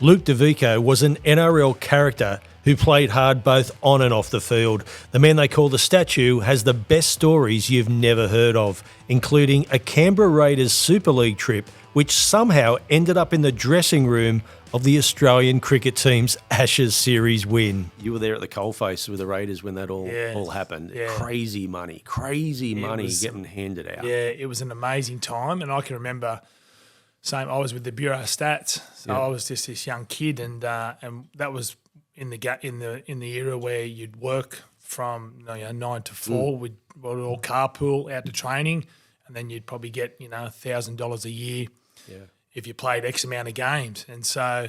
Luke Davico was an NRL character who played hard both on and off the field. The man they call the Statue has the best stories you've never heard of, including a Canberra Raiders Super League trip, which somehow ended up in the dressing room of the Australian cricket team's Ashes series win. You were there at the coalface with the Raiders when that all happened. Yeah. Crazy money getting handed out. Yeah, it was an amazing time, and I can remember. I was with the Bureau of Stats, so I was just this young kid, and that was in the era where you'd work from 9 to 4. We'd all carpool out to training, and then you'd probably get $1,000 a year if you played X amount of games. And so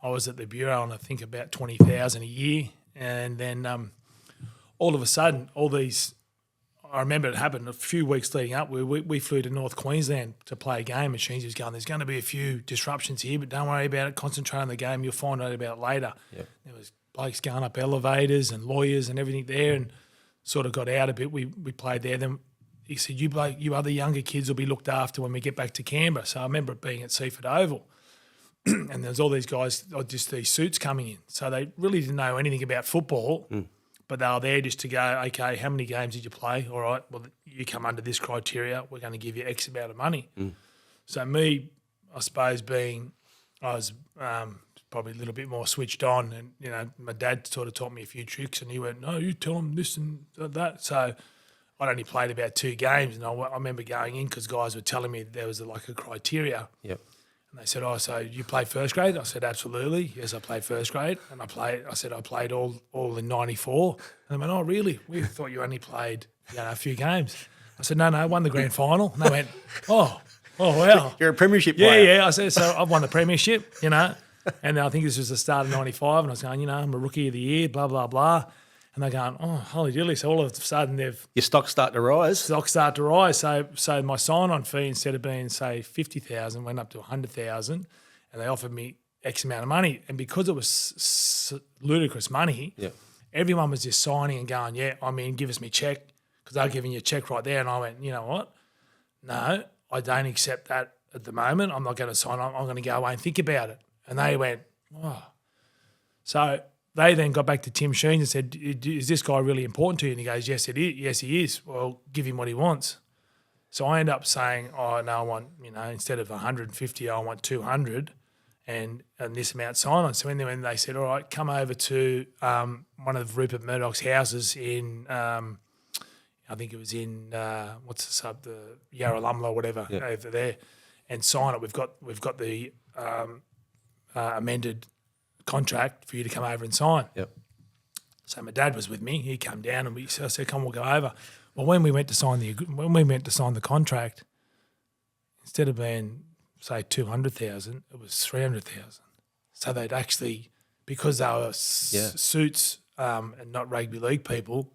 I was at the Bureau on I think about $20,000 a year, and then all of a sudden all these. I remember it happened a few weeks leading up. We flew to North Queensland to play a game, and Sheensy was going, there's going to be a few disruptions here, but don't worry about it. Concentrate on the game. You'll find out about it later. Yep. There was blokes going up elevators and lawyers and everything there, and sort of got out a bit. We played there. Then he said, you other younger kids will be looked after when we get back to Canberra. So I remember it being at Seaford Oval. And there's all these guys, just these suits coming in. So they really didn't know anything about football. But they were there just to go, okay, how many games did you play? All right, well, you come under this criteria. We're going to give you X amount of money. So me, I suppose I was probably a little bit more switched on, and, my dad sort of taught me a few tricks, and he went, no, you tell them this and that. So I'd only played about 2 games, and I remember going in because guys were telling me there was like a criteria. Yep. And they said, oh, so you played first grade? I said, absolutely. Yes, I played first grade. And I played all in 94. And they went, oh, really? We thought you only played a few games. I said, no, I won the grand final. And they went, oh, wow. You're a premiership player. Yeah. I said, so I've won the premiership, And I think this was the start of 95. And I was going, I'm a rookie of the year, blah, blah, blah. And they're going, oh, holy dilly. So all of a sudden your stocks start to rise. So my sign-on fee, instead of being, say, $50,000, went up to $100,000, and they offered me X amount of money. And because it was ludicrous money, everyone was just signing and going, give us me check, because they're giving you a check right there. And I went, you know what? No, I don't accept that at the moment. I'm not going to sign on. I'm going to go away and think about it. And they went, oh. So they then got back to Tim Sheens and said, is this guy really important to you? And he goes, yes, it is. Yes, he is. Well, give him what he wants. So I end up saying, oh, no, I want, instead of 150, I want 200 and this amount sign on. So when they said, all right, come over to one of Rupert Murdoch's houses in, I think it was in, what's the sub, the Yarralumla or whatever, over there, and sign it. We've got the amended contract for you to come over and sign. Yep. So my dad was with me. He came down and I said, "Come, we'll go over." Well, when we went to sign the contract, instead of being say 200,000, it was 300,000. So they'd actually, because they were suits and not rugby league people,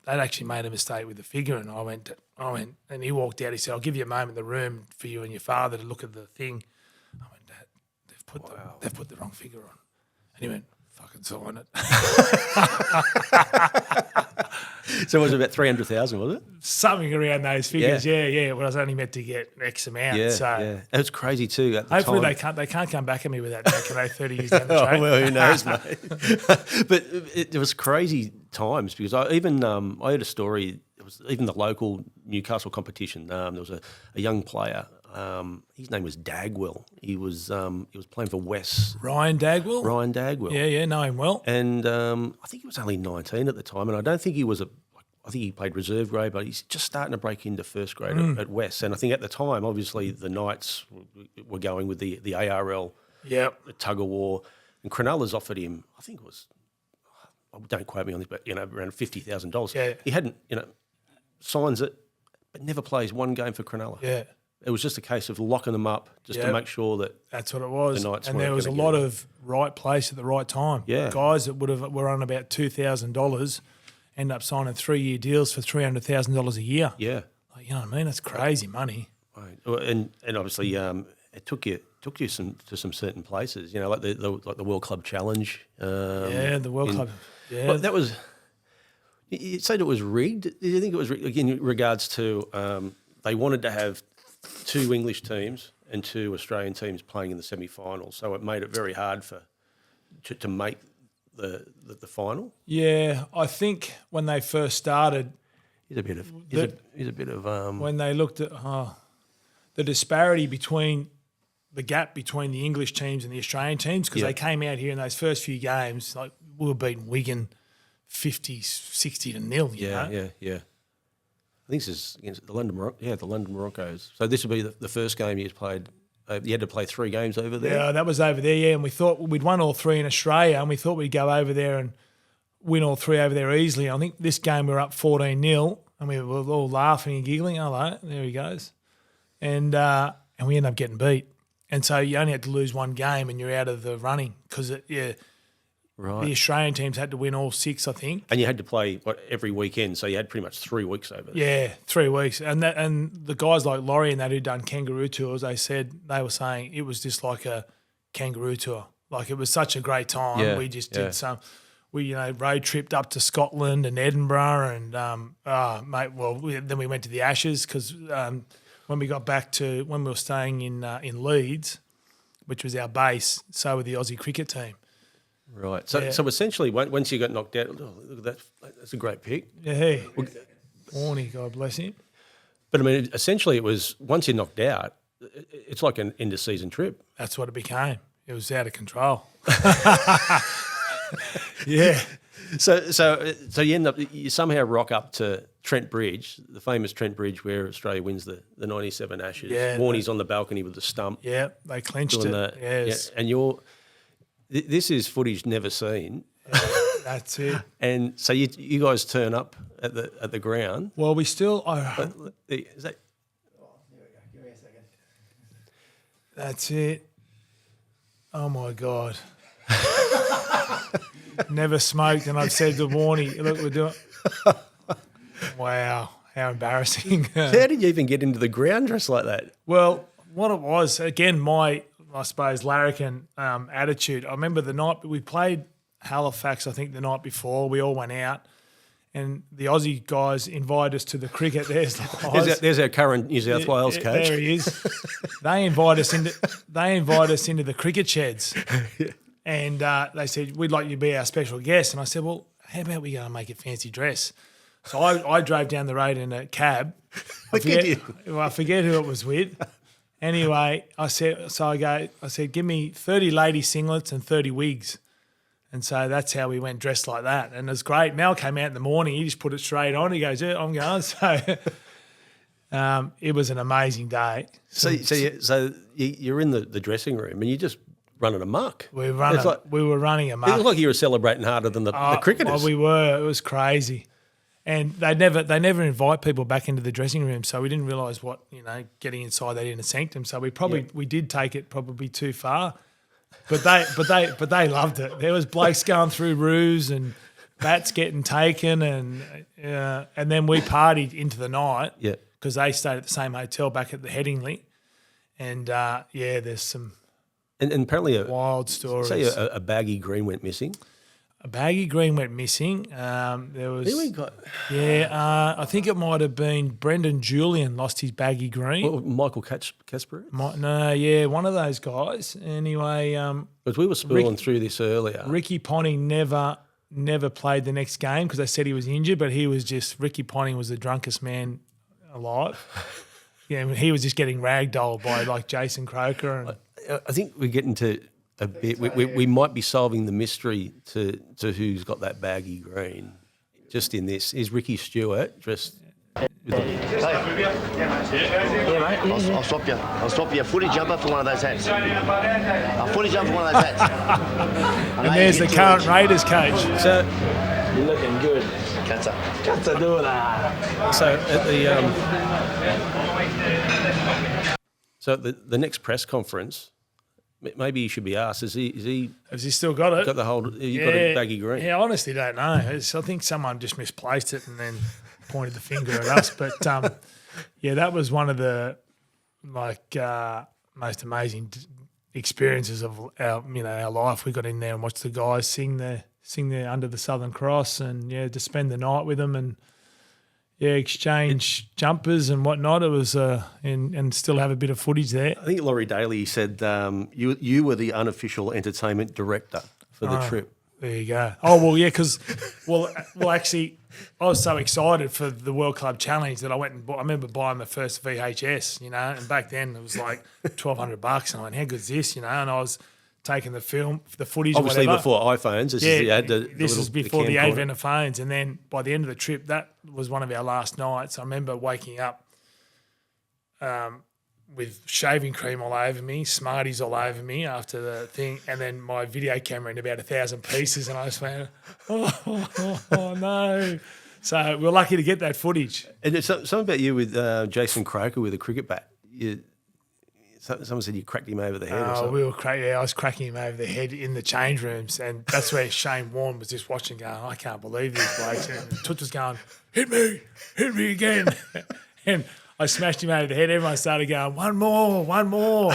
they'd actually made a mistake with the figure. And I went, and he walked out. He said, "I'll give you a moment in the room for you and your father to look at the thing." I went, "Dad, they've put the wrong figure on." And he went, "Fucking sign it." So it was about 300,000, was it? Something around those figures, yeah. Well, I was only meant to get X amount. It was crazy too at the hopefully time. they can't come back at me with that now, can they, 30 years down the track? Well, who knows, mate. But it was crazy times because I heard a story. It was even the local Newcastle competition. There was a young player. His name was Dagwell. He was playing for West. Ryan Dagwell? Ryan Dagwell. Yeah, know him well. And I think he was only 19 at the time, and I don't think he was I think he played reserve grade, but he's just starting to break into first grade at West. And I think at the time, obviously, the Knights were going with the ARL, the tug of war, and Cronulla's offered him, I think it was, don't quote me on this, but around $50,000. Yeah. He hadn't, signs it, but never plays one game for Cronulla. Yeah. It was just a case of locking them up just to make sure that that's what it was. The Knights and there was a lot of right place at the right time. Yeah. Guys that were on about $2,000 end up signing 3-year deals for $300,000 a year. Yeah. Like, you know what I mean? That's crazy money. Right. And obviously it took you to some certain places, like the World Club Challenge. The World Club. Yeah. But that was, you said it was rigged. Did you think it was rigged? Again, in regards to they wanted to have 2 English teams and 2 Australian teams playing in the semi-finals. So it made it very hard to make the final. Yeah, I think when they first started, He's a bit of when they looked at the disparity between the gap between the English teams and the Australian teams, because they came out here in those first few games, like we were beating Wigan 50, 60 to 0. You know? Yeah. I think this is against the London Broncos. So this would be the first game you played. You had to play 3 games over there. Yeah, that was over there. Yeah, and we thought we'd won all 3 in Australia, and we thought we'd go over there and win all 3 over there easily. I think this game we were up 14-0, and we were all laughing and giggling. Hello, there he goes, and we ended up getting beat. And so you only had to lose 1 game, and you're out of the running because Right. The Australian teams had to win all 6, I think. And you had to play every weekend, so you had pretty much 3 weeks over there. Yeah, 3 weeks. And the guys like Laurie and that who'd done kangaroo tours, they were saying it was just like a kangaroo tour. Like it was such a great time. Yeah, We just did we road tripped up to Scotland and Edinburgh and then we went to the Ashes because when we got back to when we were staying in Leeds, which was our base, so were the Aussie cricket team. Right. So essentially, once you got knocked out, look at that. That's a great pick. Yeah. Warnie, God bless him. But, I mean, essentially it was once you're knocked out, it's like an end-of-season trip. That's what it became. It was out of control. Yeah. So you somehow rock up to Trent Bridge, the famous Trent Bridge where Australia wins the 97 Ashes. Yeah. Warnie's on the balcony with the stump. Yeah, they clinched it. Yes. Yeah, and this is footage never seen. Yeah, that's it. And so you guys turn up at the ground. Well, we still Is that? Give me a second. That's it. Oh my God. Never smoked, and I've said to Warnie, look, we're doing. Wow, how embarrassing. How did you even get into the ground dressed like that? Well, what it was, again, I suppose, larrikin attitude. I remember the night we played Halifax, I think the night before, we all went out and the Aussie guys invited us to the cricket. There's our current New South Wales coach. There he is. They invite us into the cricket sheds. And they said, we'd like you to be our special guest. And I said, well, how about we go and make a fancy dress? So I drove down the road in a cab. I forget who it was with. Anyway, I said, give me 30 lady singlets and 30 wigs. And so that's how we went dressed like that. And it was great. Mel came out in the morning. He just put it straight on. He goes, yeah, I'm going. So it was an amazing day. So you're in the dressing room and you just running amok. We were running amok. It looked like you were celebrating harder than the cricketers. Oh, we were. It was crazy. And they never invite people back into the dressing room, so we didn't realise what, getting inside that inner sanctum. So we did take it probably too far, but they loved it. There was blokes going through roos and bats getting taken, and then we partied into the night. Yeah, because they stayed at the same hotel back at the Headingley, and there's some and apparently wild stories. Say a baggy green went missing. A baggy green went missing. There was, I think it might have been Brendan Julian lost his baggy green. Well, Michael Casper? One of those guys. Anyway, because we were spooling through this earlier. Ricky Ponting never played the next game because they said he was injured, but Ricky Ponting was the drunkest man alive. Yeah, he was just getting ragdolled by like Jason Croker. I think we're getting to a bit. We might be solving the mystery to who's got that baggy green. Just in this is Ricky Stewart dressed. Yeah, mate. I'll swap you. I'll swap you a footy jumper for one of those hats. A footy jumper for one of those hats. And there's the current Raiders coach. So you're looking good. Katsa do that. So at the next press conference. Maybe he should be asked. Has he still got it? Got the whole? Got a baggy green? Yeah, I honestly don't know. I think someone just misplaced it and then pointed the finger at us. But that was one of the most amazing experiences of our life. We got in there and watched the guys sing there under the Southern Cross, and to spend the night with them, and exchange jumpers and whatnot. It was and still have a bit of footage there. I think Laurie Daly said you were the unofficial entertainment director for the trip. There you go. Oh, well, yeah, because, actually, I was so excited for the World Club Challenge that I went and bought. I remember buying my first VHS, and back then it was like $1,200, and I went, how good is this, and I was taking the footage. Obviously, or whatever. before iPhones. This is before the advent of phones, and then by the end of the trip, that was one of our last nights. I remember waking up with shaving cream all over me, Smarties all over me after the thing, and then my video camera in about 1,000 pieces, and I just went, oh no. So we're lucky to get that footage. And there's something about you with Jason Croker with a cricket bat. Someone said you cracked him over the head or something. I was cracking him over the head in the change rooms, and that's where Shane Warne was just watching going, I can't believe these blokes. And Toots was going, hit me again. And I smashed him over the head. Everyone started going, one more.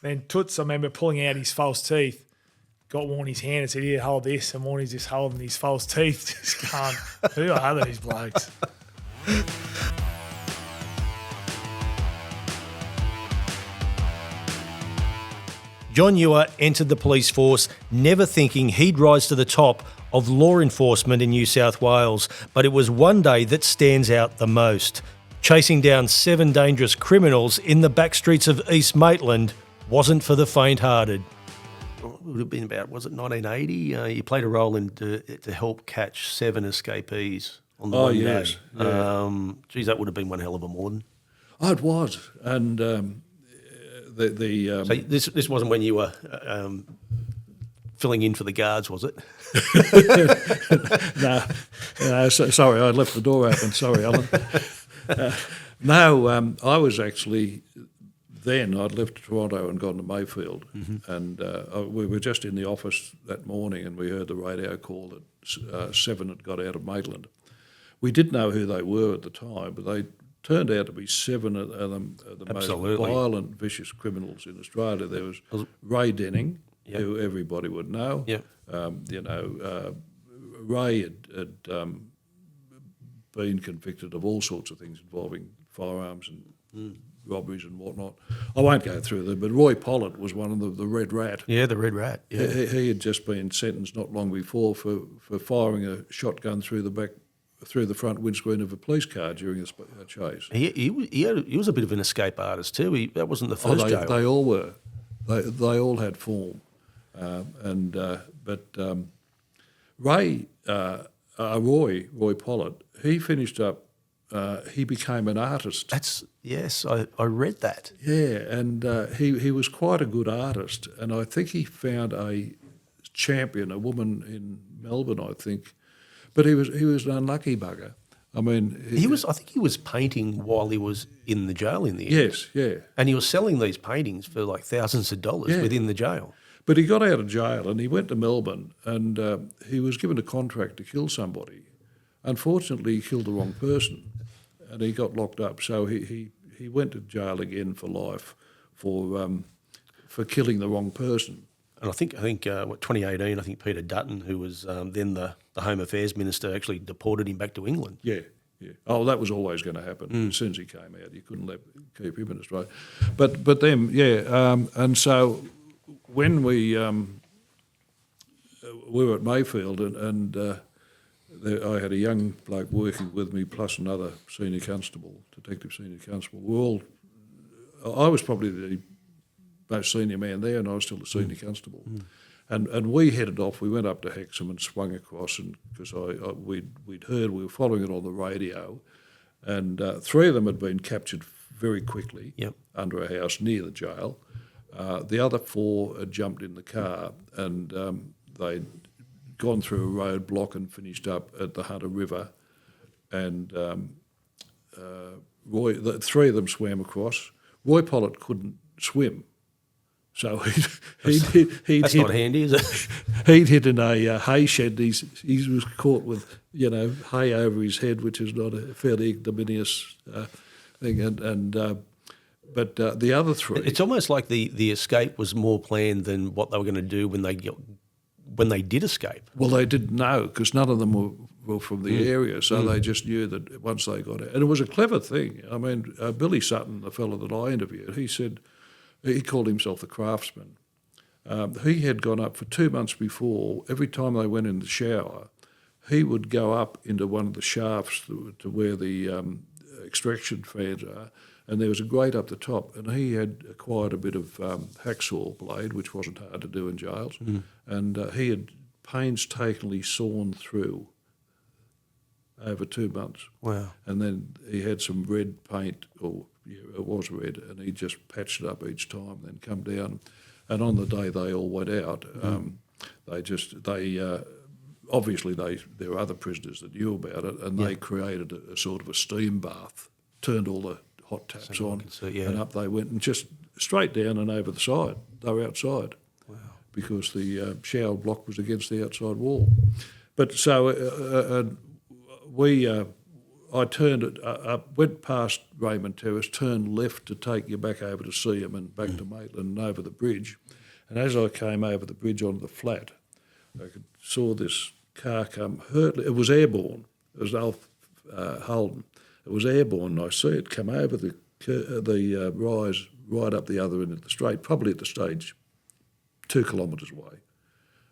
Then Toots, I remember pulling out his false teeth, got Warnie's hand and said, here, hold this. And Warnie's just holding his false teeth, just going, who are these blokes? John Ewer entered the police force never thinking he'd rise to the top of law enforcement in New South Wales, but it was one day that stands out the most. Chasing down 7 dangerous criminals in the back streets of East Maitland wasn't for the faint-hearted. It would have been about, was it 1980? You played a role to help catch 7 escapees on the one day. Yeah. Geez, that would have been one hell of a morning. Oh, it was. And so this wasn't when you were filling in for the guards, was it? No, sorry, I left the door open. Sorry, Alan. I was actually then, I'd left Toronto and gone to Mayfield, and we were just in the office that morning and we heard the radio call that 7 had got out of Maitland. We didn't know who they were at the time, but they turned out to be 7 of them, the Absolutely. most violent, vicious criminals in Australia. There was Ray Denning, who everybody would know. Yep. Ray had been convicted of all sorts of things involving firearms and robberies and whatnot. I won't go through them, but Roy Pollitt was one of the Red Rat. Yeah, the Red Rat. Yeah. He had just been sentenced not long before for firing a shotgun through the front windscreen of a police car during a chase. He was a bit of an escape artist too. That wasn't the first jail. They all were. They all had form. Roy Pollitt, he finished up, he became an artist. I read that. Yeah, and he was quite a good artist, and I think he found a champion, a woman in Melbourne, I think, but he was an unlucky bugger. I mean, I think he was painting while he was in the jail in the end. Yes, yeah. And he was selling these paintings for like thousands of dollars within the jail. But he got out of jail and he went to Melbourne and he was given a contract to kill somebody. Unfortunately, he killed the wrong person and he got locked up. So he went to jail again for life for killing the wrong person. And I think 2018, I think Peter Dutton, who was then the Home Affairs Minister, actually deported him back to England. Yeah. Oh, that was always going to happen. As soon as he came out, you couldn't keep him in Australia. But then, and so when we were at Mayfield and I had a young bloke working with me plus another senior constable, detective senior constable. I was probably the most senior man there and I was still the senior constable. And we headed off, we went up to Hexham and swung across and because we'd heard, we were following it on the radio and 3 of them had been captured very quickly under a house near the jail. The other 4 had jumped in the car and they'd gone through a roadblock and finished up at the Hunter River. And 3 of them swam across. Roy Pollitt couldn't swim, so he'd That's not handy, is it? He'd hit in a hay shed. He was caught with hay over his head, which is not a fairly ignominious thing. But the other 3... It's almost like the escape was more planned than what they were going to do when they when they did escape? Well, they didn't know because none of them were from the area, so they just knew that once they got out. And it was a clever thing. I mean, Billy Sutton, the fellow that I interviewed, he said he called himself the craftsman. He had gone up for 2 months before. Every time they went in the shower, he would go up into one of the shafts to where the extraction fans are, and there was a grate up the top, and he had acquired a bit of hacksaw blade, which wasn't hard to do in jails, and he had painstakingly sawn through over 2 months. Wow. And then he had some red paint, it was red, and he just patched it up each time, then come down. And on the day they all went out, obviously there were other prisoners that knew about it, and they created a sort of a steam bath, turned all the hot taps on, and up they went, and just straight down and over the side. They were outside. Wow. Because the shower block was against the outside wall. But so I turned it up, went past Raymond Terrace, turned left to take you back over to Seaham and back to Maitland and over the bridge. And as I came over the bridge onto the flat, I saw this car come hurtling. It was airborne. It was Alf Holden. It was airborne, and I see it come over the rise right up the other end of the straight, probably at the stage 2 kilometres away.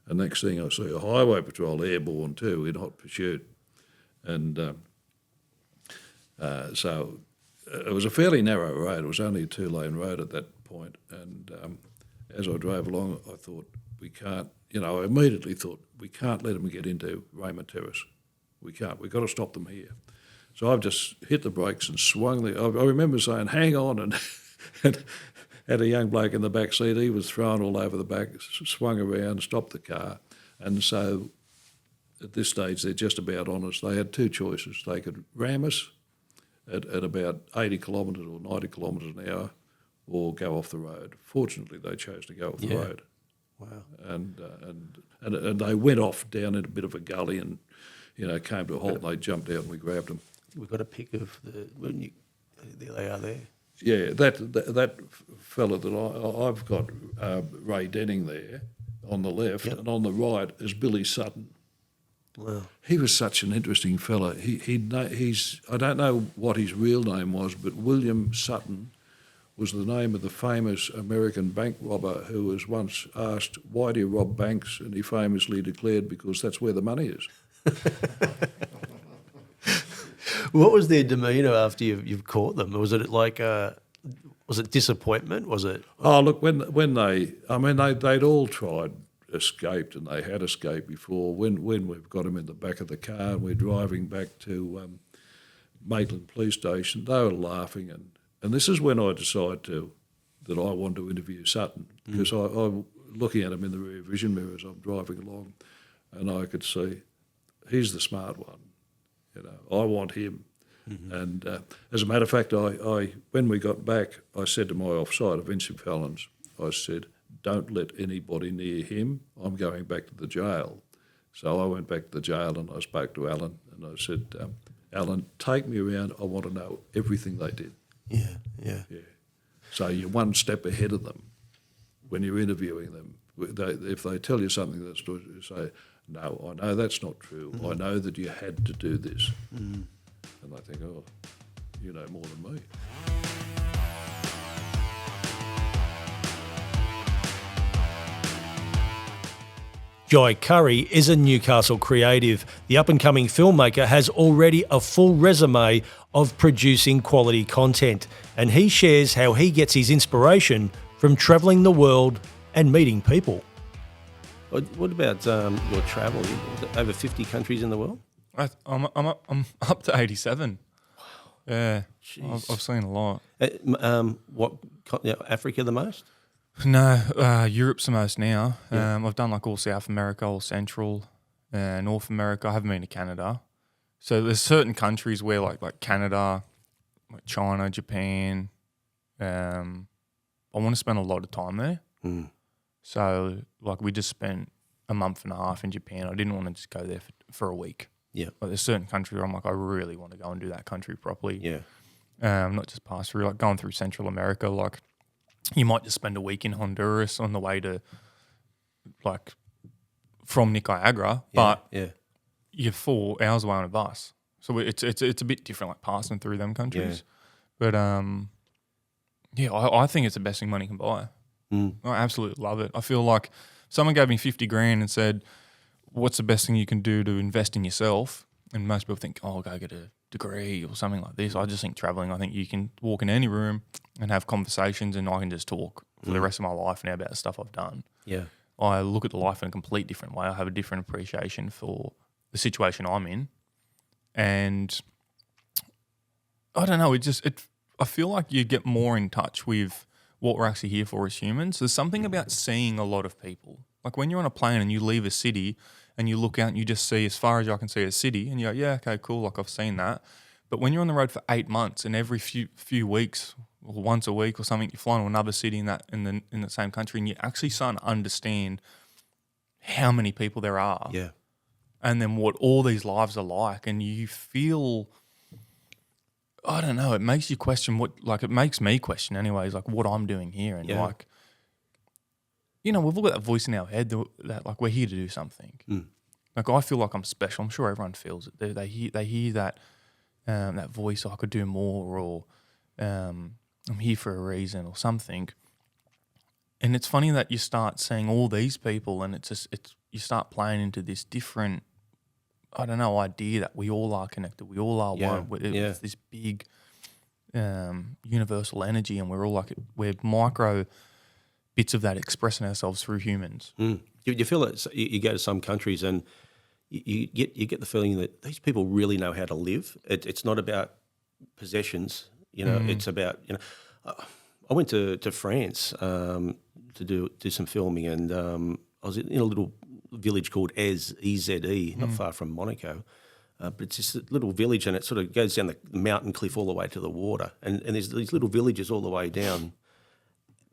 And next thing I see a highway patrol airborne too in hot pursuit. And so it was a fairly narrow road. It was only a 2-lane road at that point. And as I drove along, I thought, we can't, I immediately thought, we can't let them get into Raymond Terrace. We can't. We've got to stop them here. So I've just hit the brakes and swung I remember saying, hang on, and had a young bloke in the back seat. He was thrown all over the back, swung around, stopped the car. And so at this stage, they're just about on us. They had 2 choices. They could ram us at about 80 kilometres or 90 kilometres an hour, or go off the road. Fortunately, they chose to go off the road. Wow. And they went off down in a bit of a gully and, came to a halt, and they jumped out and we grabbed them. We've got a pic of there they are there. Yeah, that fella that I've got, Ray Denning there on the left, and on the right is Billy Sutton. Wow. He was such an interesting fella. He's I don't know what his real name was, but William Sutton was the name of the famous American bank robber who was once asked, why do you rob banks? And he famously declared, because that's where the money is. What was their demeanour after you've caught them? Was it like was it disappointment? Was it? Oh, look, they'd all tried, escaped, and they had escaped before. When we've got them in the back of the car and we're driving back to Maitland Police Station, they were laughing, and this is when I decided that I wanted to interview Sutton, because I'm looking at him in the rear vision mirror as I'm driving along, and I could see he's the smart one. I want him. Mm-hmm. And as a matter of fact, I when we got back, I said to my offside, Vincent Fallons, I said, don't let anybody near him. I'm going back to the jail. So I went back to the jail and I spoke to Alan and I said, Alan, take me around. I want to know everything they did. Yeah. So you're one step ahead of them when you're interviewing them. If they tell you something that's true, you say, no, I know that's not true. I know that you had to do this. And they think, oh, you know more than me. Jye Currie is a Newcastle creative. The up-and-coming filmmaker has already a full resume of producing quality content, and he shares how he gets his inspiration from travelling the world and meeting people. What about your travel? Over 50 countries in the world? I'm up to 87. Wow. Yeah, I've seen a lot. Africa the most? No, Europe's the most now. Yeah. I've done like all South America, all Central, North America. I haven't been to Canada. So there's certain countries where like Canada, like China, Japan, I want to spend a lot of time there. Mm. So like we just spent a month and a half in Japan. I didn't want to just go there for a week. Yeah. Like there's certain countries where I'm like, I really want to go and do that country properly. Yeah. Not just pass through, like going through Central America, like you might just spend a week in Honduras on the way to like from Niagara, Yeah, but yeah, you're 4 hours away on a bus. So it's a bit different, like passing through them countries. But yeah, I think it's the best thing money can buy. I absolutely love it. I feel like someone gave me 50 grand and said, what's the best thing you can do to invest in yourself? And most people think, oh, go get a degree or something like this. I just think traveling, I think you can walk in any room and have conversations, and I can just talk for the rest of my life now about the stuff I've done. yeah, I look at the life in a complete different way. I have a different appreciation for the situation I'm in. And I don't know, I feel like you get more in touch with what we're actually here for as humans. There's something about seeing a lot of people. Like when you're on a plane and you leave a city and you look out and you just see as far as I can see a city and you go, yeah, okay, cool, like I've seen that. But when you're on the road for 8 months and every few weeks or once a week or something, you fly to another city in the same country, and you actually start to understand how many people there are. yeah. And then what all these lives are like, and you feel, I don't know, it makes you question it makes me question anyways, like what I'm doing here. And like, you know, we've all got that voice in our head that like we're here to do something. Like I feel like I'm special. I'm sure everyone feels it. They hear that that voice, I could do more, or I'm here for a reason or something. And it's funny that you start seeing all these people, and you start playing into this different, I don't know, idea that we all are connected. We all are one. It's this big universal energy, and we're all we're micro bits of that expressing ourselves through humans. You feel it. You go to some countries and you get the feeling that these people really know how to live. It's not about possessions. You know, it's about, you know. I went to France to do some filming, and I was in a little village called Eze, not far from Monaco. But it's just a little village, and it sort of goes down the mountain cliff all the way to the water. And there's these little villages all the way down.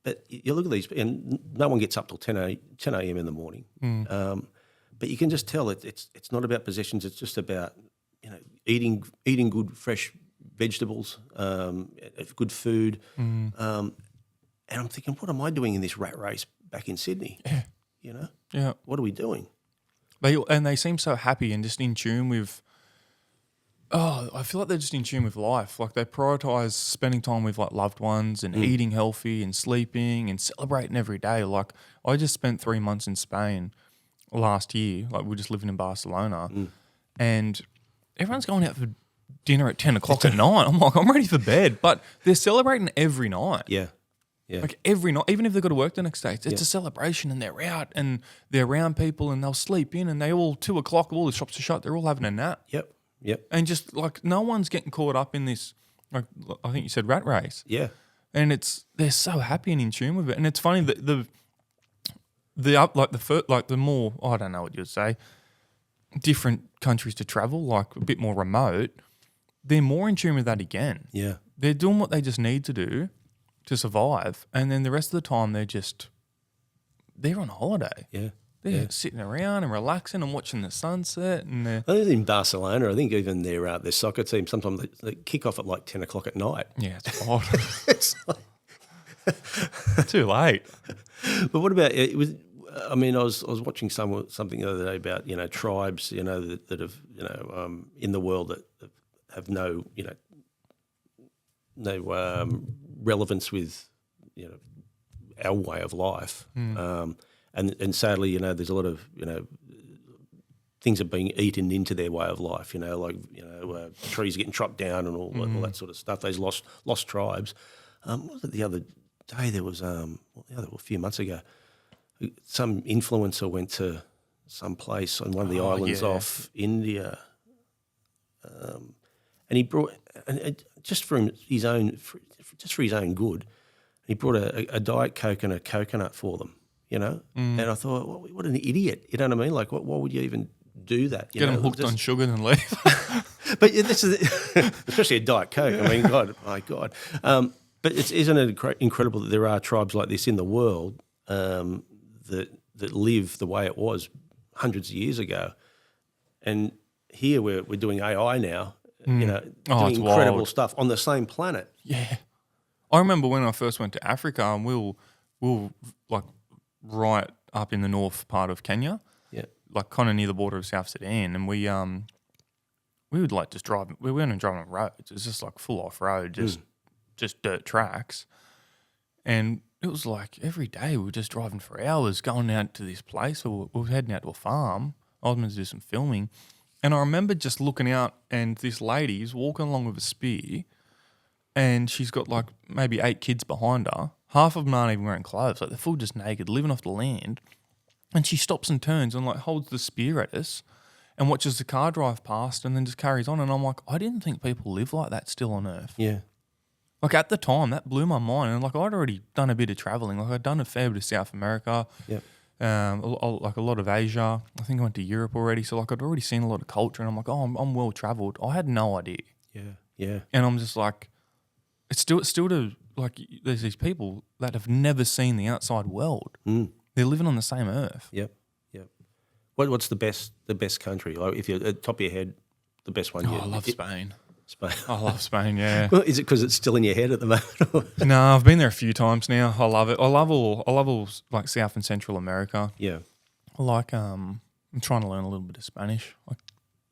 But you look at these, and no one gets up till 10 a.m. in the morning. But you can just tell it's not about possessions. It's just about, you know, eating good fresh vegetables, good food. And I'm thinking, what am I doing in this rat race back in Sydney? Yeah. You know? Yeah. What are we doing? They seem so happy and just in tune with, I feel like they're just in tune with life. Like they prioritise spending time with like loved ones and eating healthy and sleeping and celebrating every day. Like I just spent 3 months in Spain last year. Like we're just living in Barcelona, and everyone's going out for dinner at 10 o'clock at night. I'm like, I'm ready for bed. But they're celebrating every night. Yeah. Yeah. Like every night, even if they've got to work the next day, it's a celebration, and they're out and they're around people, and they'll sleep in, and they all 2 o'clock, all the shops are shut. They're all having a nap. Yep. And just like no one's getting caught up in this, like I think you said, rat race. Yeah. And they're so happy and in tune with it. And it's funny that the more, I don't know what you'd say, different countries to travel, like a bit more remote, they're more in tune with that again. Yeah. They're doing what they just need to do to survive, and then the rest of the time they're on holiday. Yeah. They're sitting around and relaxing and watching the sunset. And I think in Barcelona, I think even their soccer team, sometimes they kick off at like 10 o'clock at night. yeah, it's odd. It's like, Too late. but what about it? I mean, I was watching something the other day about, you know, tribes, you know, that have, you know, in the world that have no, you know, no relevance with, you know, our way of life. And sadly, you know, there's a lot of, you know, things are being eaten into their way of life, you know, like, you know, trees getting chopped down and all that sort of stuff, those lost tribes. What was it the other day? There was, a few months ago, some influencer went to some place on one of the islands off India, and he brought, just for his own good, he brought a Diet Coke and a coconut for them, you know. And I thought, well, what an idiot, you know what I mean? Like, why would you even do that? Get them hooked on sugar and leave. But this is especially a Diet Coke. I mean, my God. But isn't it incredible that there are tribes like this in the world that live the way it was hundreds of years ago, and here we're doing AI now. You know, doing incredible wild stuff on the same planet. Yeah. I remember when I first went to Africa, and we were like right up in the north part of Kenya. Yeah. like kind of near the border of South Sudan, and we would like just drive. We weren't even driving on roads. It was just like full off road, just dirt tracks, and it was like every day we were just driving for hours, going out to this place. We were heading out to a farm. I was meant to do some filming, and I remember just looking out, and this lady's walking along with a spear, and she's got like maybe 8 kids behind her. Half of them aren't even wearing clothes. Like they're full just naked, living off the land. And she stops and turns and like holds the spear at us and watches the car drive past and then just carries on. And I'm like, I didn't think people live like that still on Earth. Yeah. Like at the time, that blew my mind. And like I'd already done a bit of traveling. Like I'd done a fair bit of South America, Yep. like a lot of Asia. I think I went to Europe already. So like I'd already seen a lot of culture. And I'm like, oh, I'm well traveled. I had no idea. Yeah. Yeah. And I'm just like, it's still to like, there's these people that have never seen the outside world. They're living on the same Earth. Yep. Yep. What's the best country? Like if you're at the top of your head, the best one. Oh, I love Spain. Spain. I love Spain, yeah. Well, is it because it's still in your head at the moment? No, I've been there a few times now. I love it. I love all like South and Central America. Yeah. I like I'm trying to learn a little bit of Spanish.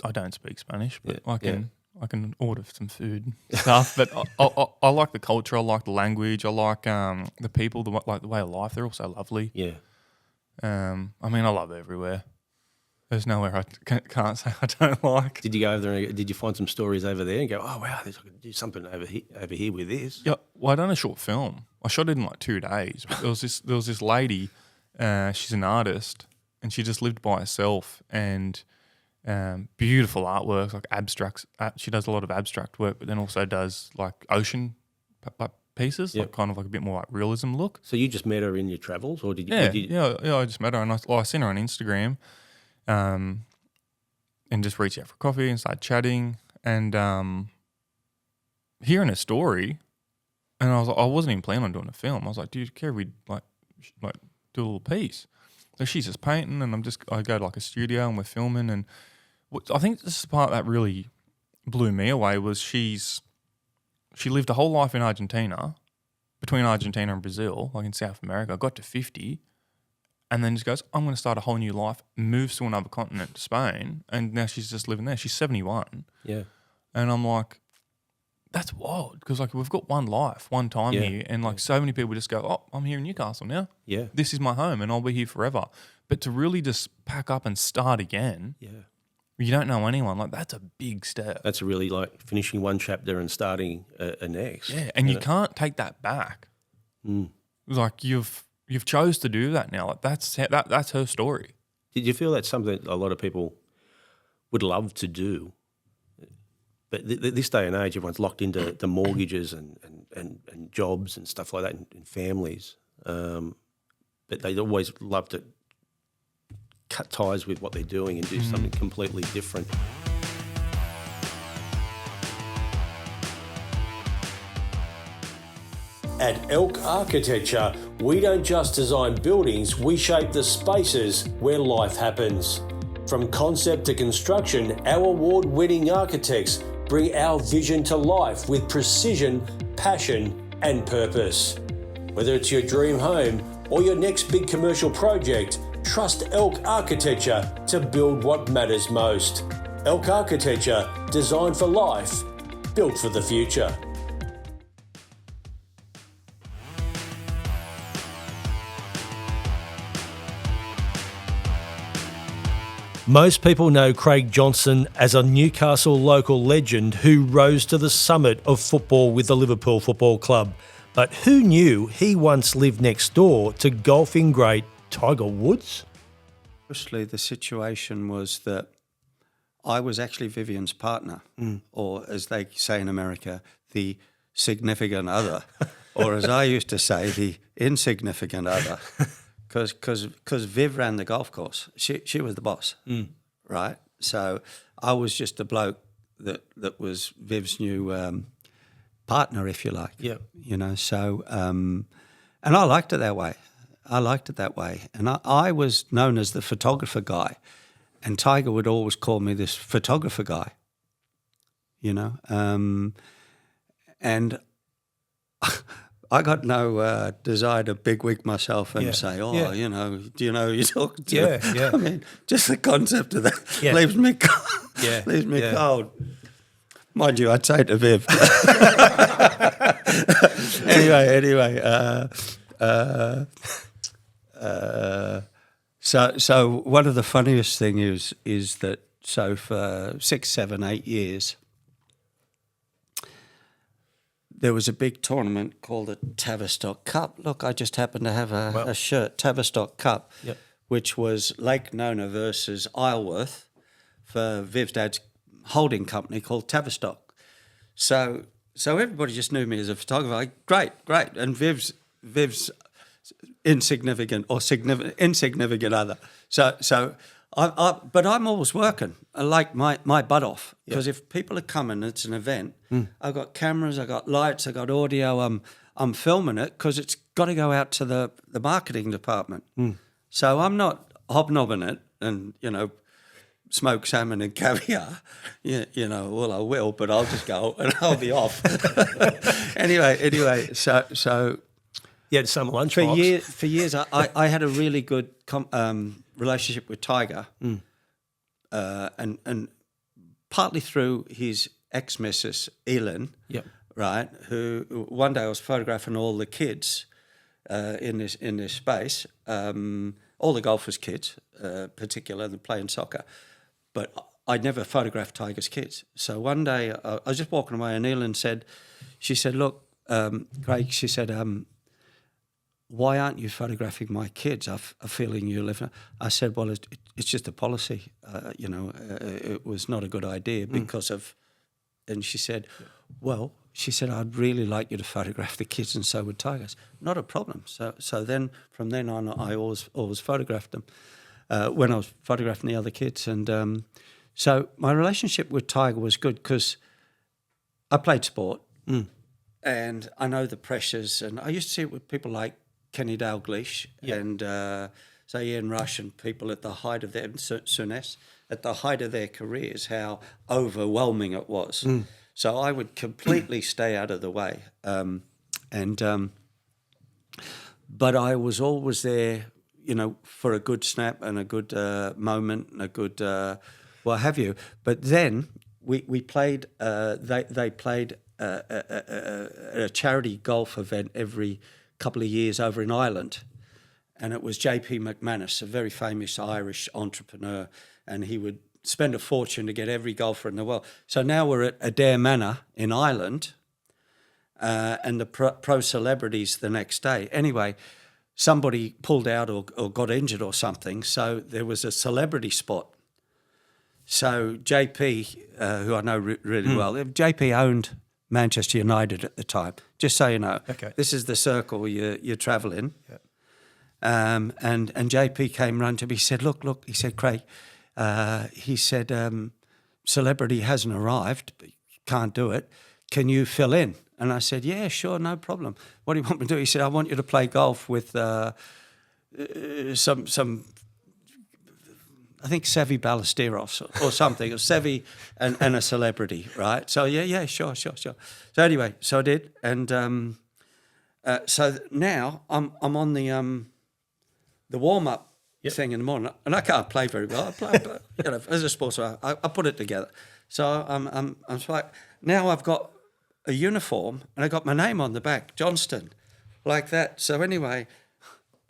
I don't speak Spanish, but I can order some food and stuff. But I like the culture. I like the language. I like the people. The way of life. They're all so lovely. Yeah. I mean, I love everywhere. There's nowhere I can't say I don't like. Did you go over there? Did you find some stories over there and go, oh wow, I could do something over here with this? Yeah, well, I done a short film. I shot it in like 2 days. But there was this lady. She's an artist, and she just lived by herself. And beautiful artwork, like abstracts. She does a lot of abstract work, but then also does like ocean pieces, like kind of like a bit more like realism look. So you just met her in your travels, or did you? Yeah. I just met her, and I seen her on Instagram. And just reached out for coffee and started chatting and hearing a story, and I was like, I wasn't even planning on doing a film. I was like, do you care if we like do a little piece? So she's just painting, and I go to like a studio and we're filming, and I think this is the part that really blew me away was she lived a whole life in Argentina, between Argentina and Brazil, like in South America. Got to 50. And then just goes, I'm going to start a whole new life, moves to another continent, to Spain, and now she's just living there. She's 71. Yeah. And I'm like, that's wild, because like we've got one life, one time here, and like so many people just go, oh, I'm here in Newcastle now. Yeah. This is my home, and I'll be here forever. But to really just pack up and start again, you don't know anyone, like that's a big step. That's really like finishing one chapter and starting a next. Yeah, and you can't take that back. Like You've chose to do that now. Like that's her story. Did you feel that's something that a lot of people would love to do? But this day and age, everyone's locked into the mortgages and jobs and stuff like that and families. But they'd always love to cut ties with what they're doing and do something completely different. At Elk Architecture, we don't just design buildings, we shape the spaces where life happens. From concept to construction, our award-winning architects bring our vision to life with precision, passion, and purpose. Whether it's your dream home or your next big commercial project, trust Elk Architecture to build what matters most. Elk Architecture, designed for life, built for the future. Most people know Craig Johnston as a Newcastle local legend who rose to the summit of football with the Liverpool Football Club. But who knew he once lived next door to golfing great Tiger Woods? Firstly, the situation was that I was actually Vivian's partner, or as they say in America, the significant other, or as I used to say, the insignificant other. Because Viv ran the golf course. She was the boss, right? So I was just a bloke that was Viv's new partner, if you like. Yeah. You know, so, and I liked it that way. And I was known as the photographer guy, and Tiger would always call me this photographer guy, you know. And desire to bigwig myself and say, do you know who you're talking to? Yeah. I mean, just the concept of that leaves me cold. Mind you, I'd say to Viv. anyway. So one of the funniest things is that for 6, 7, 8 years, there was a big tournament called the Tavistock Cup. Look, I just happened to have a shirt, Tavistock Cup, which was Lake Nona versus Isleworth for Viv's dad's holding company called Tavistock. So everybody just knew me as a photographer. Like, great. And Viv's insignificant other. But I'm always working. I like my butt off, because if people are coming, it's an event. I've got cameras, I've got lights, I've got audio. I'm filming it because it's got to go out to the marketing department. So I'm not hobnobbing it and smoke salmon and caviar. Well, I will, but I'll just go and I'll be off. anyway. So. Yeah, some lunch for years, I had a really good relationship with Tiger, and partly through his ex-missus, Elin, right, who one day I was photographing all the kids in this space, all the golfers' kids, particularly playing soccer, but I never photographed Tiger's kids. So one day I was just walking away, and Elin said, look, Craig, she said, why aren't you photographing my kids? I'm feeling you live. I said, well, it's just a policy. It was not a good idea because of. And she said, I'd really like you to photograph the kids, and so would Tigers. Not a problem. So then from then on, I always photographed them when I was photographing the other kids, and so my relationship with Tiger was good because I played sport, and I know the pressures, and I used to see it with people like Kenny Dalglish and say Ian Rush and people at the height of their Souness, at the height of their careers, how overwhelming it was. So I would completely stay out of the way, but I was always there, for a good snap and a good moment and a good what have you. But then we played. They played a charity golf event every couple of years over in Ireland, and it was J.P. McManus, a very famous Irish entrepreneur, and he would spend a fortune to get every golfer in the world. So now we're at Adair Manor in Ireland, and the pro celebrities the next day. Anyway, somebody pulled out or got injured or something, so there was a celebrity spot. So JP, who I know really well, JP owned Manchester United at the time, just so you know. Okay. This is the circle you're travelling. Yep. And JP came round to me, he said, look, he said, Craig, he said, celebrity hasn't arrived, but can't do it. Can you fill in? And I said, yeah, sure, no problem. What do you want me to do? He said, I want you to play golf with some I think Sevi Ballesteros or something, or Sevi and a celebrity, right? So yeah, sure. So anyway, so I did, and so now I'm on the warm up thing in the morning, and I can't play very well. I play, as a sportsman, I put it together. So I'm like, now I've got a uniform and I got my name on the back, Johnston, like that. So anyway,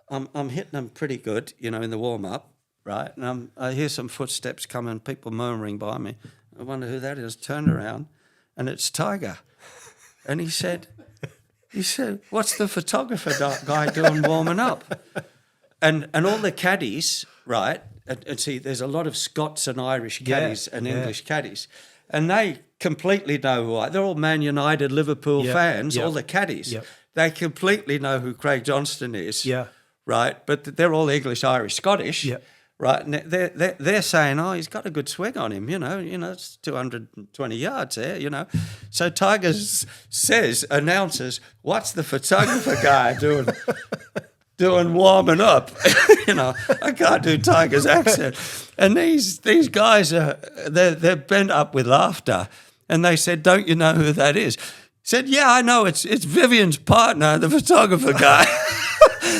I'm hitting them pretty good, in the warm up. Right, and I hear some footsteps coming, people murmuring by me. I wonder who that is. Turned around, and it's Tiger. And he said, what's the photographer guy doing warming up? And all the caddies, right, and see, there's a lot of Scots and Irish caddies and English caddies, and they completely know who they're all Man United, Liverpool fans, all the caddies. Yep. They completely know who Craig Johnston is, right, but they're all English, Irish, Scottish. Yep. Right, and they're saying, oh, he's got a good swing on him, it's 220 yards there, So Tiger announces, what's the photographer guy doing warming up? I can't do Tiger's accent. And these guys they're bent up with laughter, and they said, don't you know who that is? Said, yeah, I know, it's Vivian's partner, the photographer guy.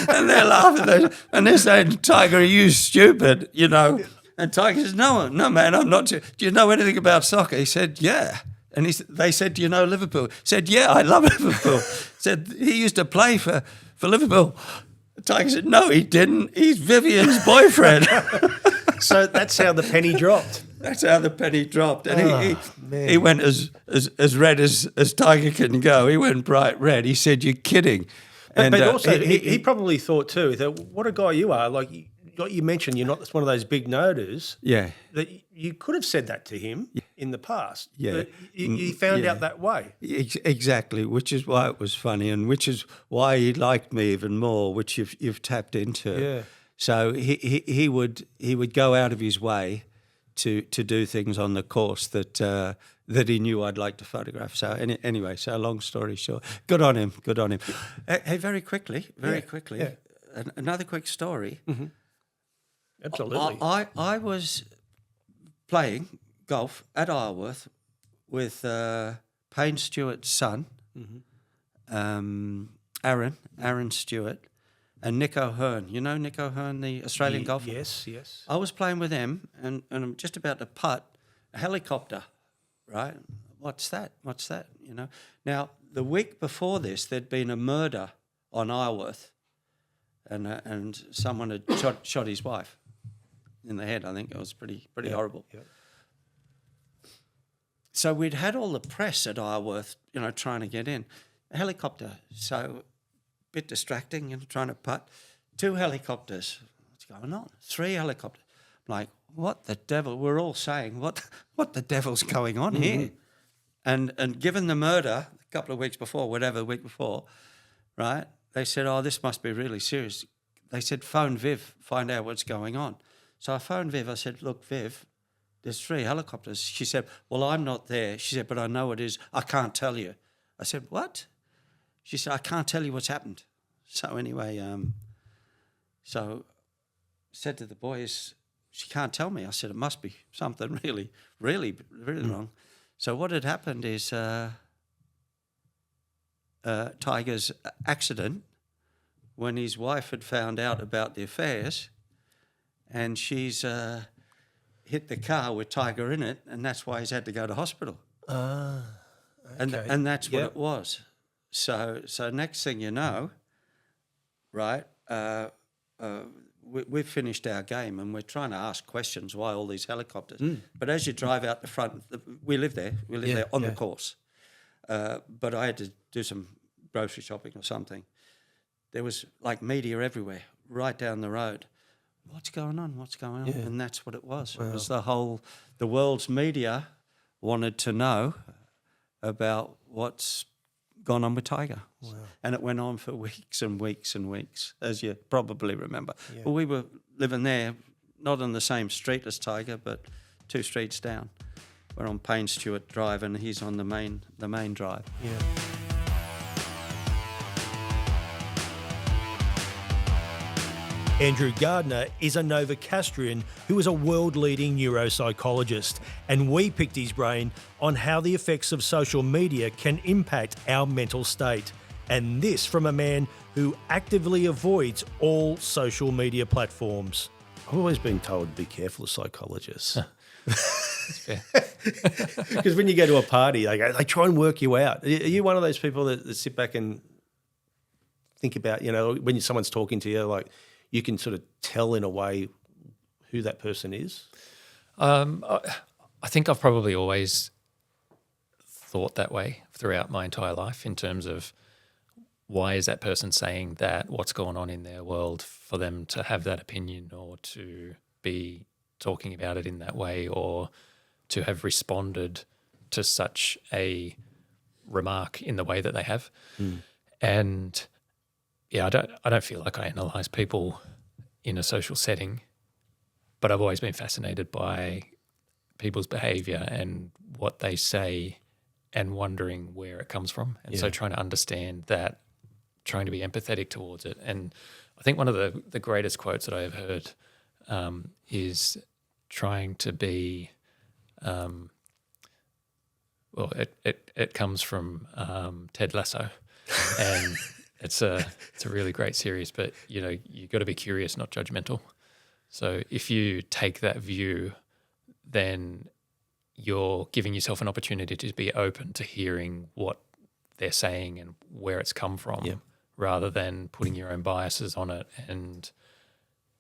And they're laughing. And they're saying, Tiger, are you stupid? You know. And Tiger says, no, man, I'm not. Do you know anything about soccer? He said, yeah. And they said, do you know Liverpool? He said, yeah, I love Liverpool. Said, he used to play for Liverpool. Tiger said, no, he didn't. He's Vivian's boyfriend. So that's how the penny dropped. That's how the penny dropped. And he went as red as Tiger can go. He went bright red. He said, you're kidding. But also, he probably thought too that what a guy you are. Like you mentioned, you're not one of those big noters. Yeah. That you could have said that to him in the past. Yeah. But you found out that way. Exactly, which is why it was funny, and which is why he liked me even more, which you've tapped into. Yeah. So he would go out of his way to do things on the course that he knew I'd like to photograph. So anyway, so long story short, good on him. Hey, very quickly, Yeah. Another quick story. Mm-hmm. Absolutely. I was playing golf at Isleworth with Payne Stewart's son, Aaron Stewart, and Nick O'Hearn. You know Nick O'Hearn, the Australian golfer? Yes. I was playing with them, and I'm just about to putt a helicopter, right? What's that? You know. Now, the week before this, there'd been a murder on Isleworth, and someone had shot his wife in the head. I think it was pretty horrible. Yeah. So we'd had all the press at Isleworth, you know, trying to get in. A helicopter, so a bit distracting, trying to putt. 2 helicopters. What's going on? 3 helicopters. I'm like, what the devil? We're all saying, what the devil's going on here? And given the murder a couple of weeks before, the week before, right, they said, oh, this must be really serious. They said, phone Viv, find out what's going on. So I phoned Viv. I said, look, Viv, there's 3 helicopters. She said, well, I'm not there. She said, but I know it is. I can't tell you. I said, what? She said, I can't tell you what's happened. So anyway, so said to the boys, she can't tell me. I said, it must be something really, really, really wrong. So what had happened is Tiger's accident, when his wife had found out about the affairs, and she's hit the car with Tiger in it, and that's why he's had to go to hospital. Okay. And that's what it was. So next thing you know, right, we've finished our game and we're trying to ask questions, why all these helicopters? But as you drive out the front, we live there on the course. But I had to do some grocery shopping or something. There was like media everywhere, right down the road. What's going on? Yeah. And that's what it was. Wow. It was the world's media wanted to know about what's gone on with Tiger. Wow. And it went on for weeks and weeks and weeks, as you probably remember. Yeah. Well, we were living there, not on the same street as Tiger, but 2 streets down. We're on Payne Stewart Drive and he's on the main drive. Yeah. Andrew Gardiner is a Novocastrian who is a world-leading neuropsychologist, and we picked his brain on how the effects of social media can impact our mental state. And this from a man who actively avoids all social media platforms. I've always been told, be careful of psychologists. That's fair. Because when you go to a party, they try and work you out. Are you one of those people that sit back and think about, you know, when someone's talking to you, like, you can sort of tell in a way who that person is? I think I've probably always thought that way throughout my entire life in terms of why is that person saying that, what's going on in their world for them to have that opinion or to be talking about it in that way or to have responded to such a remark in the way that they have. And yeah, I don't feel like I analyse people in a social setting, but I've always been fascinated by people's behaviour and what they say and wondering where it comes from. And so trying to understand that, trying to be empathetic towards it. And I think one of the greatest quotes that I have heard is trying to be Well, it comes from Ted Lasso, and it's a really great series. But you got to be curious, not judgmental. So if you take that view, then you're giving yourself an opportunity to be open to hearing what they're saying and where it's come from, rather than putting your own biases on it and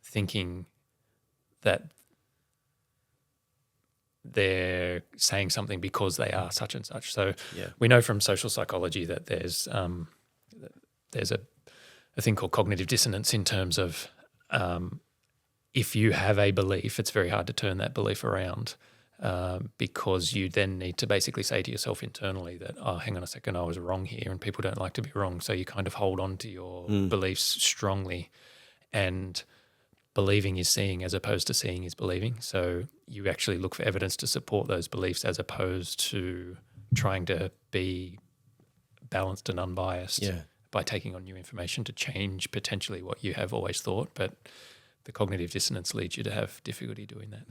thinking that they're saying something because they are such and such. So we know from social psychology that there's a thing called cognitive dissonance in terms of if you have a belief, it's very hard to turn that belief around because you then need to basically say to yourself internally that, oh, hang on a second, I was wrong here, and people don't like to be wrong. So you kind of hold on to your beliefs strongly, and believing is seeing as opposed to seeing is believing. So you actually look for evidence to support those beliefs as opposed to trying to be balanced and unbiased by taking on new information to change potentially what you have always thought. But the cognitive dissonance leads you to have difficulty doing that.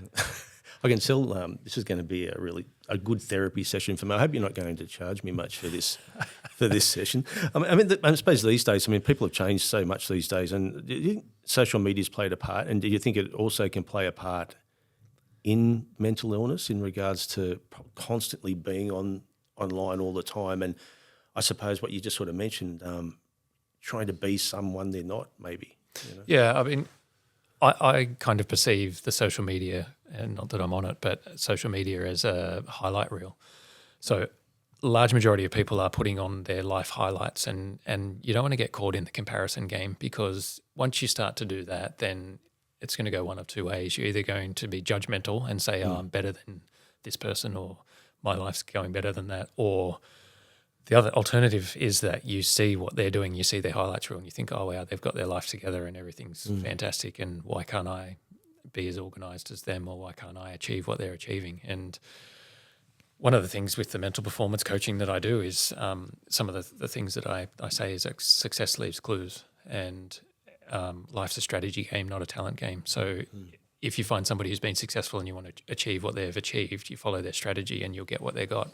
I can tell this is going to be a good therapy session for me. I hope you're not going to charge me much for this session. I suppose these days, people have changed so much these days, and do you think social media's played a part? And do you think it also can play a part in mental illness in regards to constantly being online all the time? And I suppose what you just sort of mentioned, trying to be someone they're not, maybe. Yeah, I kind of perceive the social media, and not that I'm on it, but social media as a highlight reel. So large majority of people are putting on their life highlights, and you don't want to get caught in the comparison game, because once you start to do that, then it's going to go one of two ways. You're either going to be judgmental and say, oh, I'm better than this person, or my life's going better than that, or the other alternative is that you see what they're doing, you see their highlights reel, and you think, oh, wow, they've got their life together and everything's fantastic, and why can't I be as organised as them, or why can't I achieve what they're achieving? And one of the things with the mental performance coaching that I do is some of the things that I say is that success leaves clues, and life's a strategy game, not a talent game. So if you find somebody who's been successful and you want to achieve what they've achieved, you follow their strategy and you'll get what they got.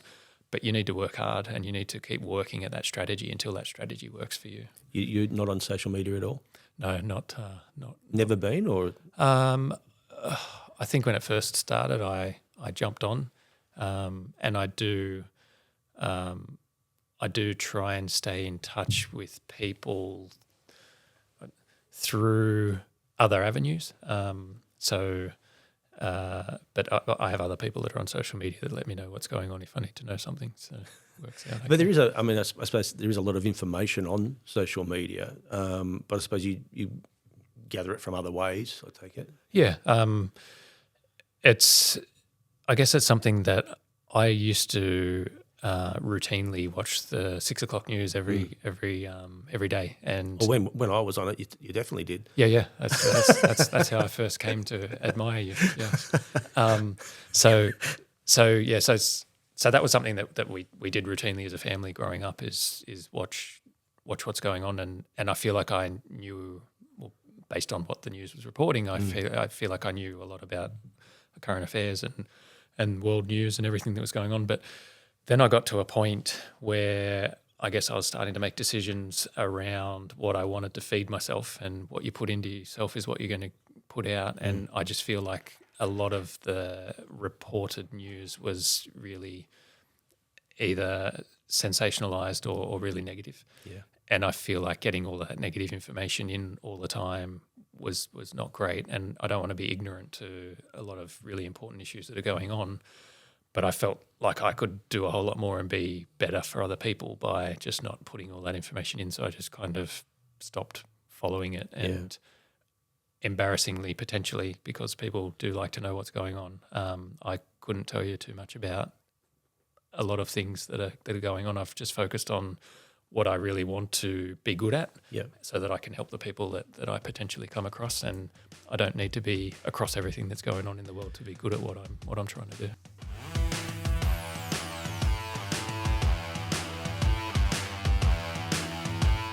But you need to work hard, and you need to keep working at that strategy until that strategy works for you. You're not on social media at all? No, not. Never been, or? I think when it first started, I jumped on, and I do try and stay in touch with people through other avenues. But I have other people that are on social media that let me know what's going on if I need to know something. So it works out. But there is I suppose there is a lot of information on social media, but I suppose you gather it from other ways, I take it. Yeah. I guess it's something that I used to routinely watch the 6 o'clock news every day. And when I was on it, you definitely did. Yeah. That's how I first came to admire you. Yeah. So that was something that we did routinely as a family growing up is watch what's going on, and I feel like I knew, well, based on what the news was reporting, I feel like I knew a lot about current affairs and world news and everything that was going on, but then I got to a point where I guess I was starting to make decisions around what I wanted to feed myself, and what you put into yourself is what you're going to put out. And I just feel like a lot of the reported news was really either sensationalized or really negative. Yeah. And I feel like getting all that negative information in all the time was not great. And I don't want to be ignorant to a lot of really important issues that are going on. But I felt like I could do a whole lot more and be better for other people by just not putting all that information in. So I just kind of stopped following it. And embarrassingly, potentially, because people do like to know what's going on, I couldn't tell you too much about a lot of things that are going on. I've just focused on what I really want to be good at, so that I can help the people that I potentially come across. And I don't need to be across everything that's going on in the world to be good at what I'm trying to do.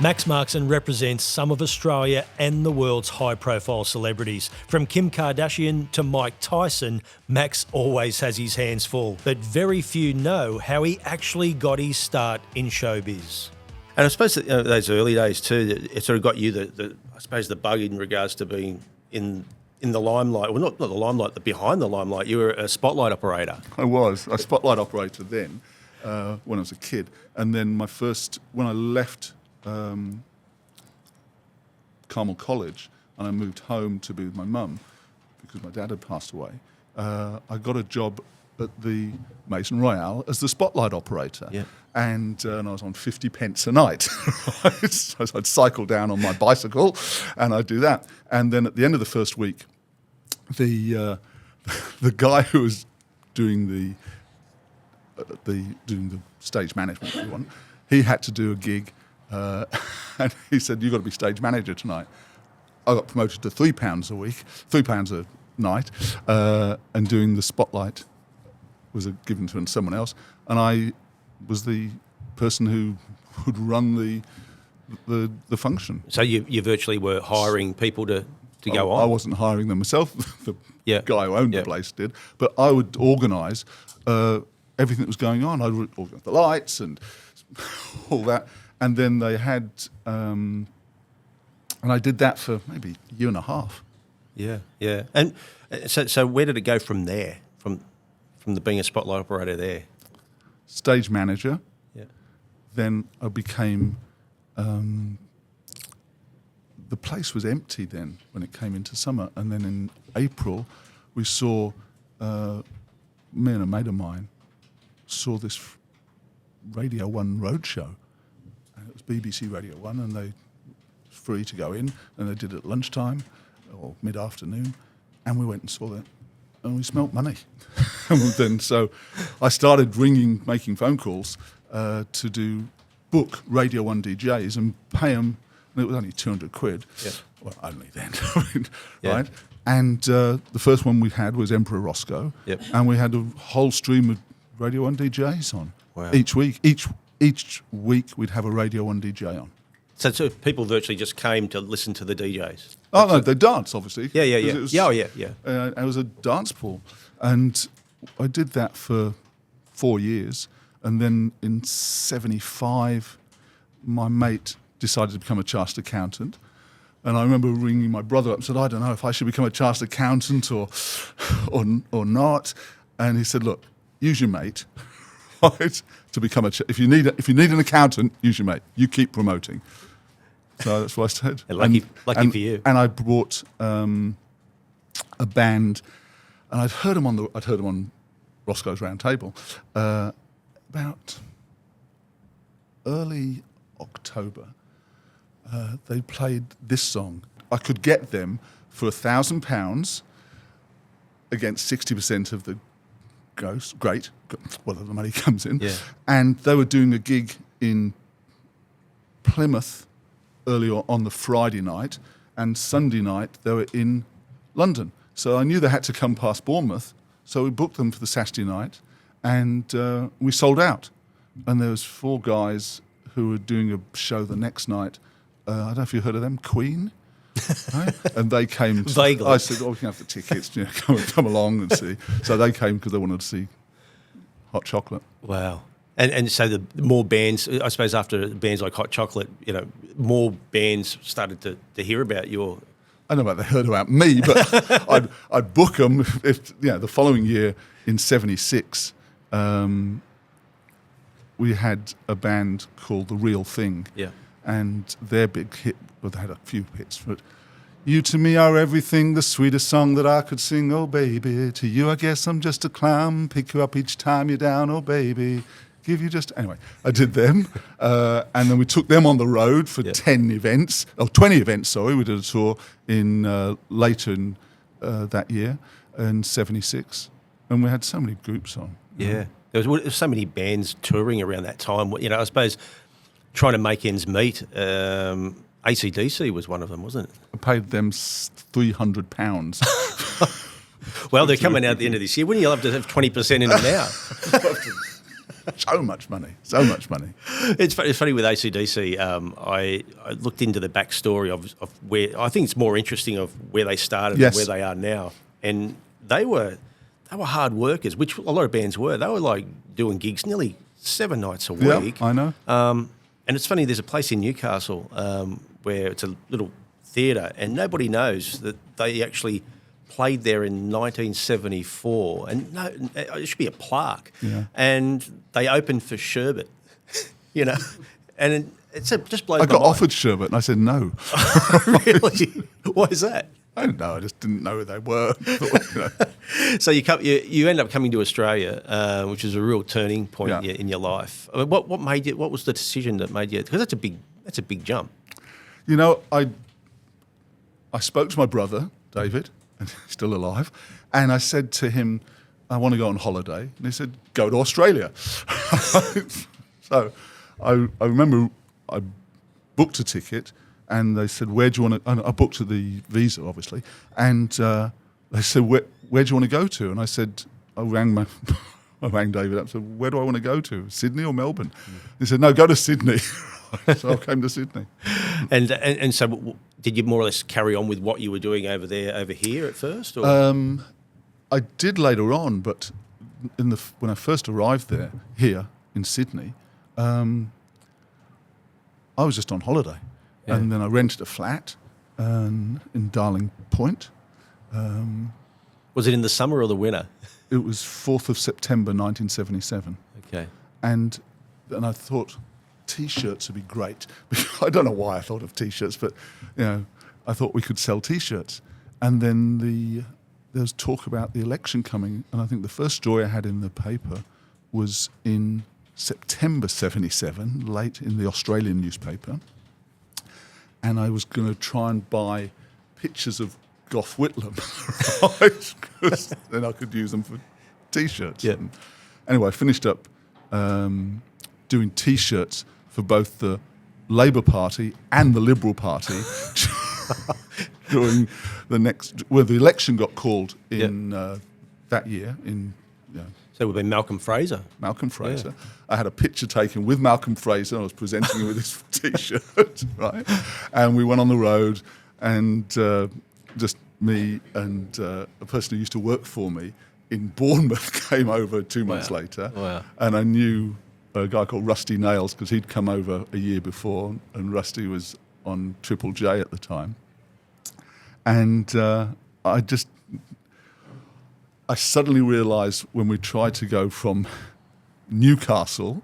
Max Markson represents some of Australia and the world's high-profile celebrities. From Kim Kardashian to Mike Tyson, Max always has his hands full, but very few know how he actually got his start in showbiz. And I suppose that, those early days too, it sort of got you the bug in regards to being in the limelight. Well, not the limelight, but behind the limelight. You were a spotlight operator. I was a spotlight operator then, when I was a kid, and then when I left Carmel College and I moved home to be with my mum because my dad had passed away, I got a job at the Maison Royale as the spotlight operator. Yeah. And I was on 50 pence a night. Right? So I'd cycle down on my bicycle and I'd do that. And then at the end of the first week, the guy who was doing the stage management, if you want, he had to do a gig, and he said, "You've got to be stage manager tonight." I got promoted to £3 a week, £3 a night, and doing the spotlight was given to someone else, and I was the person who would run the function. So you virtually were hiring people to go on? I wasn't hiring them myself. The guy who owned Yeah. the place did. But I would organise everything that was going on. I would organise the lights and all that. And then they had... and I did that for maybe a year and a half. Yeah, yeah. And so where did it go from there, from being a spotlight operator there? Stage manager. Yeah. Then I became... the place was empty then when it came into summer. And then in April, we saw... me and a mate of mine saw this Radio 1 roadshow. And it was BBC Radio 1, and they was free to go in, and they did it at lunchtime or mid-afternoon, and we went and saw that, and we smelt money. And then so I started making phone calls to book Radio 1 DJs and pay them, and it was only 200 quid. Yeah. Well, only then, Yeah. right? And the first one we had was Emperor Roscoe, Yep. and we had a whole stream of Radio 1 DJs on. Wow. Each week. Each week we'd have a Radio 1 DJ on. So people virtually just came to listen to the DJs? Oh, no, they dance, obviously. Yeah, yeah, 'cause yeah. It was, Yeah. it was a dance pool. And I did that for 4 years. And then in 75, my mate decided to become a chartered accountant. And I remember ringing my brother up and said, I don't know if I should become a chartered accountant or not. And he said, look, use your mate, right, to become if you need an accountant, use your mate. You keep promoting. So that's what I said. Lucky for you. And I brought a band, and I'd heard them on Roscoe's Round Table about early October. They played this song. I could get them for £1,000 against 60% of the gross. Great, whether the money comes in. Yeah. And they were doing a gig in Plymouth earlier on the Friday night, and Sunday night they were in London. So I knew they had to come past Bournemouth, so we booked them for the Saturday night, and we sold out. And there was 4 guys who were doing a show the next night. I don't know if you heard of them, Queen, right? And they came. Vaguely. I said, we can have the tickets, come along and see. So they came because they wanted to see Hot Chocolate. Wow. And so the more bands, I suppose after bands like Hot Chocolate, more bands started to hear about your... I don't know about they heard about me, but I'd book them if the following year in 76, we had a band called The Real Thing. Yeah. And their big hit, well, they had a few hits, but you to me are everything, the sweetest song that I could sing, oh baby. To you I guess I'm just a clown, pick you up each time you're down, oh baby. Give you just... Anyway, I did them, and then we took them on the road for 20 events, sorry. We did a tour later in that year, in 76, and we had so many groups on. Yeah. There was so many bands touring around that time. I suppose... trying to make ends meet. AC/DC was one of them, wasn't it? I paid them £300. Well, they're coming out at the end of this year. Wouldn't you love to have 20% in them now? So much money, so much money. It's funny with ACDC. I looked into the backstory of where I think it's more interesting of where they started Yes. and where they are now. And they were hard workers, which a lot of bands were. They were like doing gigs nearly 7 nights a week. Yeah, I know. And it's funny. There's a place in Newcastle where it's a little theatre, and nobody knows that they actually played there in 1974, and no, it should be a plaque. Yeah. And they opened for Sherbet, you know, and just blows I my got mind. offered Sherbet and I said no. Really? Why is that? I don't know. I just didn't know who they were. You know. So you end up coming to Australia, which is a real turning point Yeah. in your life. I mean, what made you? What was the decision that made you? Because that's a big jump. You know, I spoke to my brother, David, and he's still alive, and I said to him, I want to go on holiday. And he said, go to Australia. So I remember I booked a ticket, and they said, where do you want to... And I booked the visa, obviously, and they said, where do you want to go to? And I said, I rang David up and said, where do I want to go to, Sydney or Melbourne? He said, no, go to Sydney. So I came to Sydney. And so, did you more or less carry on with what you were doing over here at first? Or? I did later on, but when I first arrived here in Sydney, I was just on holiday, and then I rented a flat in Darling Point. Was it in the summer or the winter? It was 4th of September 1977, Okay. and I thought T-shirts would be great. I don't know why I thought of T-shirts, but you know, I thought we could sell T-shirts, and then there was talk about the election coming, and I think the first story I had in the paper was in September 77, late in the Australian newspaper, and I was going to try and buy pictures of Gough Whitlam, right? 'Cause then I could use them for T-shirts. Yeah. And anyway, I finished up doing T-shirts for both the Labour Party and the Liberal Party during the election got called in that year in So it would have been Malcolm Fraser. Malcolm Fraser. I had a picture taken with Malcolm Fraser. I was presenting him with his T-shirt, right? And we went on the road, and just me and a person who used to work for me in Bournemouth came over 2 months later. Wow. And I knew a guy called Rusty Nails because he'd come over a year before, and Rusty was on Triple J at the time. And I suddenly realised when we tried to go from Newcastle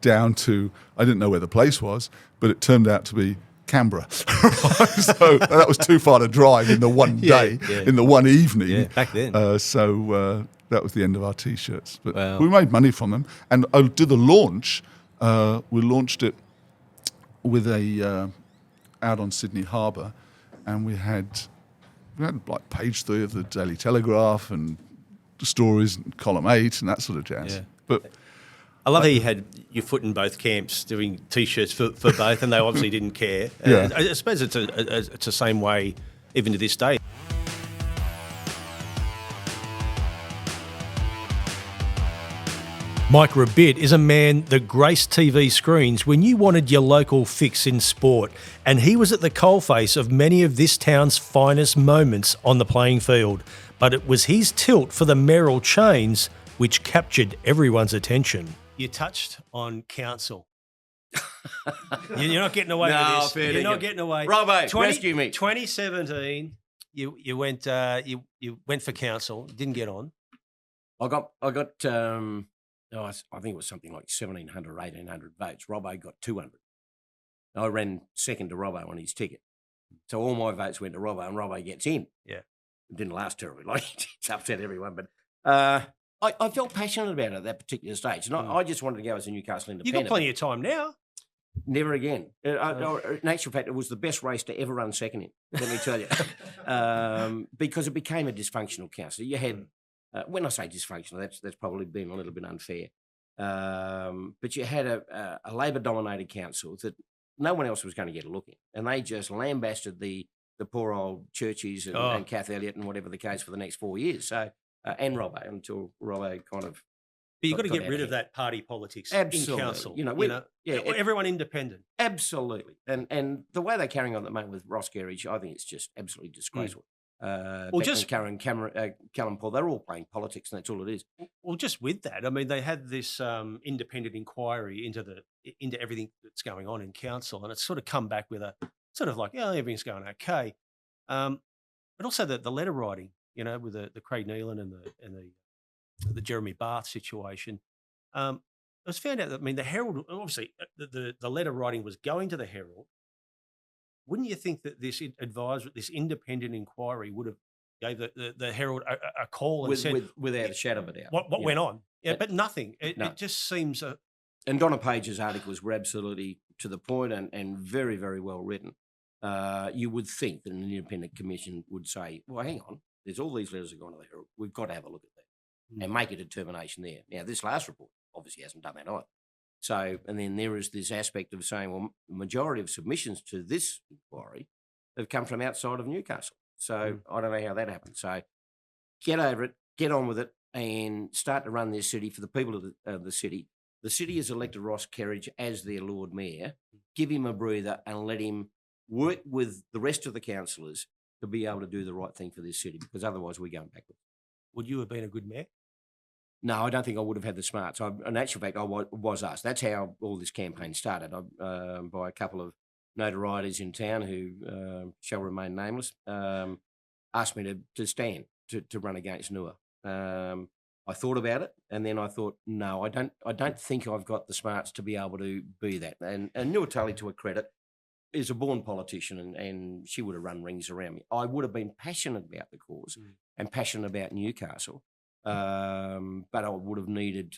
down to, I didn't know where the place was, but it turned out to be Canberra. So that was too far to drive in the one day, in the one evening. Yeah, back then. That was the end of our T-shirts. But Wow. we made money from them. And I did the launch. We launched it with out on Sydney Harbour, and we had like page 3 of the Daily Telegraph and stories and column 8 and that sort of jazz. Yeah. But I love how you had your foot in both camps doing T-shirts for both, and they obviously didn't care. Yeah. I suppose it's the same way even to this day. Mike Rabbitt is a man that graced TV screens when you wanted your local fix in sport, and he was at the coalface of many of this town's finest moments on the playing field. But it was his tilt for the Merrill chains which captured everyone's attention. You touched on council. You're not getting away No, with this. fair You're not dinkum. getting away. Robbo, rescue me. 2017, you went for council, didn't get on. I got I think it was something like 1,700 or 1,800 votes. Robbo got 200. I ran second to Robbo on his ticket. So all my votes went to Robbo, and Robbo gets in. Yeah. It didn't last terribly long. It's upset everyone. But I felt passionate about it at that particular stage. And I just wanted to go as a Newcastle You've Independent. got plenty of time now. Never again. In actual fact, it was the best race to ever run second in, let me tell you. Because it became a dysfunctional council. You had, when I say dysfunctional, that's probably been a little bit unfair. But you had a Labor-dominated council that no one else was going to get a look in. And they just lambasted the poor old Churchies and Kath Elliott and whatever the case for the next 4 years. So, and Robbo, until Robbo kind of But you've got to got get out rid of of hand. that party politics Absolutely. in council. Yeah, everyone independent. Absolutely. And the way they're carrying on at the moment with Ross Gerridge, I think it's just absolutely disgraceful. Callum Paul, they're all playing politics, and that's all it is. Well, just with that, I mean, they had this independent inquiry into everything that's going on in council, and it's sort of come back with a sort of like, yeah, everything's going okay, but also the letter writing, with the Craig Neelan and the Jeremy Bath situation. It was found out that, I mean, the Herald, obviously, the letter writing was going to the Herald. Wouldn't you think that this independent inquiry would have gave the Herald a call and said, without a shadow of a doubt, what went on? Yeah, but nothing. No. It just seems. And Donna Page's articles were absolutely to the point and very, very well written. You would think that an independent commission would say, well, hang on, there's all these letters that are going to the Herald. We've got to have a look at that and make a determination there. Now, this last report obviously hasn't done that either. So, and then there is this aspect of saying, well, the majority of submissions to this inquiry have come from outside of Newcastle. So I don't know how that happened. So get over it, get on with it, and start to run this city for the people of the city. The city has elected Ross Gerridge as their Lord Mayor. Give him a breather and let him work with the rest of the councillors to be able to do the right thing for this city, because otherwise we're going backwards. Would you have been a good mayor? No, I don't think I would have had the smarts. In actual fact, I was asked. That's how all this campaign started, by a couple of notorieties in town who shall remain nameless, asked me to stand to run against Nua. I thought about it, and then I thought, no, I don't think I've got the smarts to be able to be that. And Nua Tully, to her credit, is a born politician, and she would have run rings around me. I would have been passionate about the cause and passionate about Newcastle. But I would have needed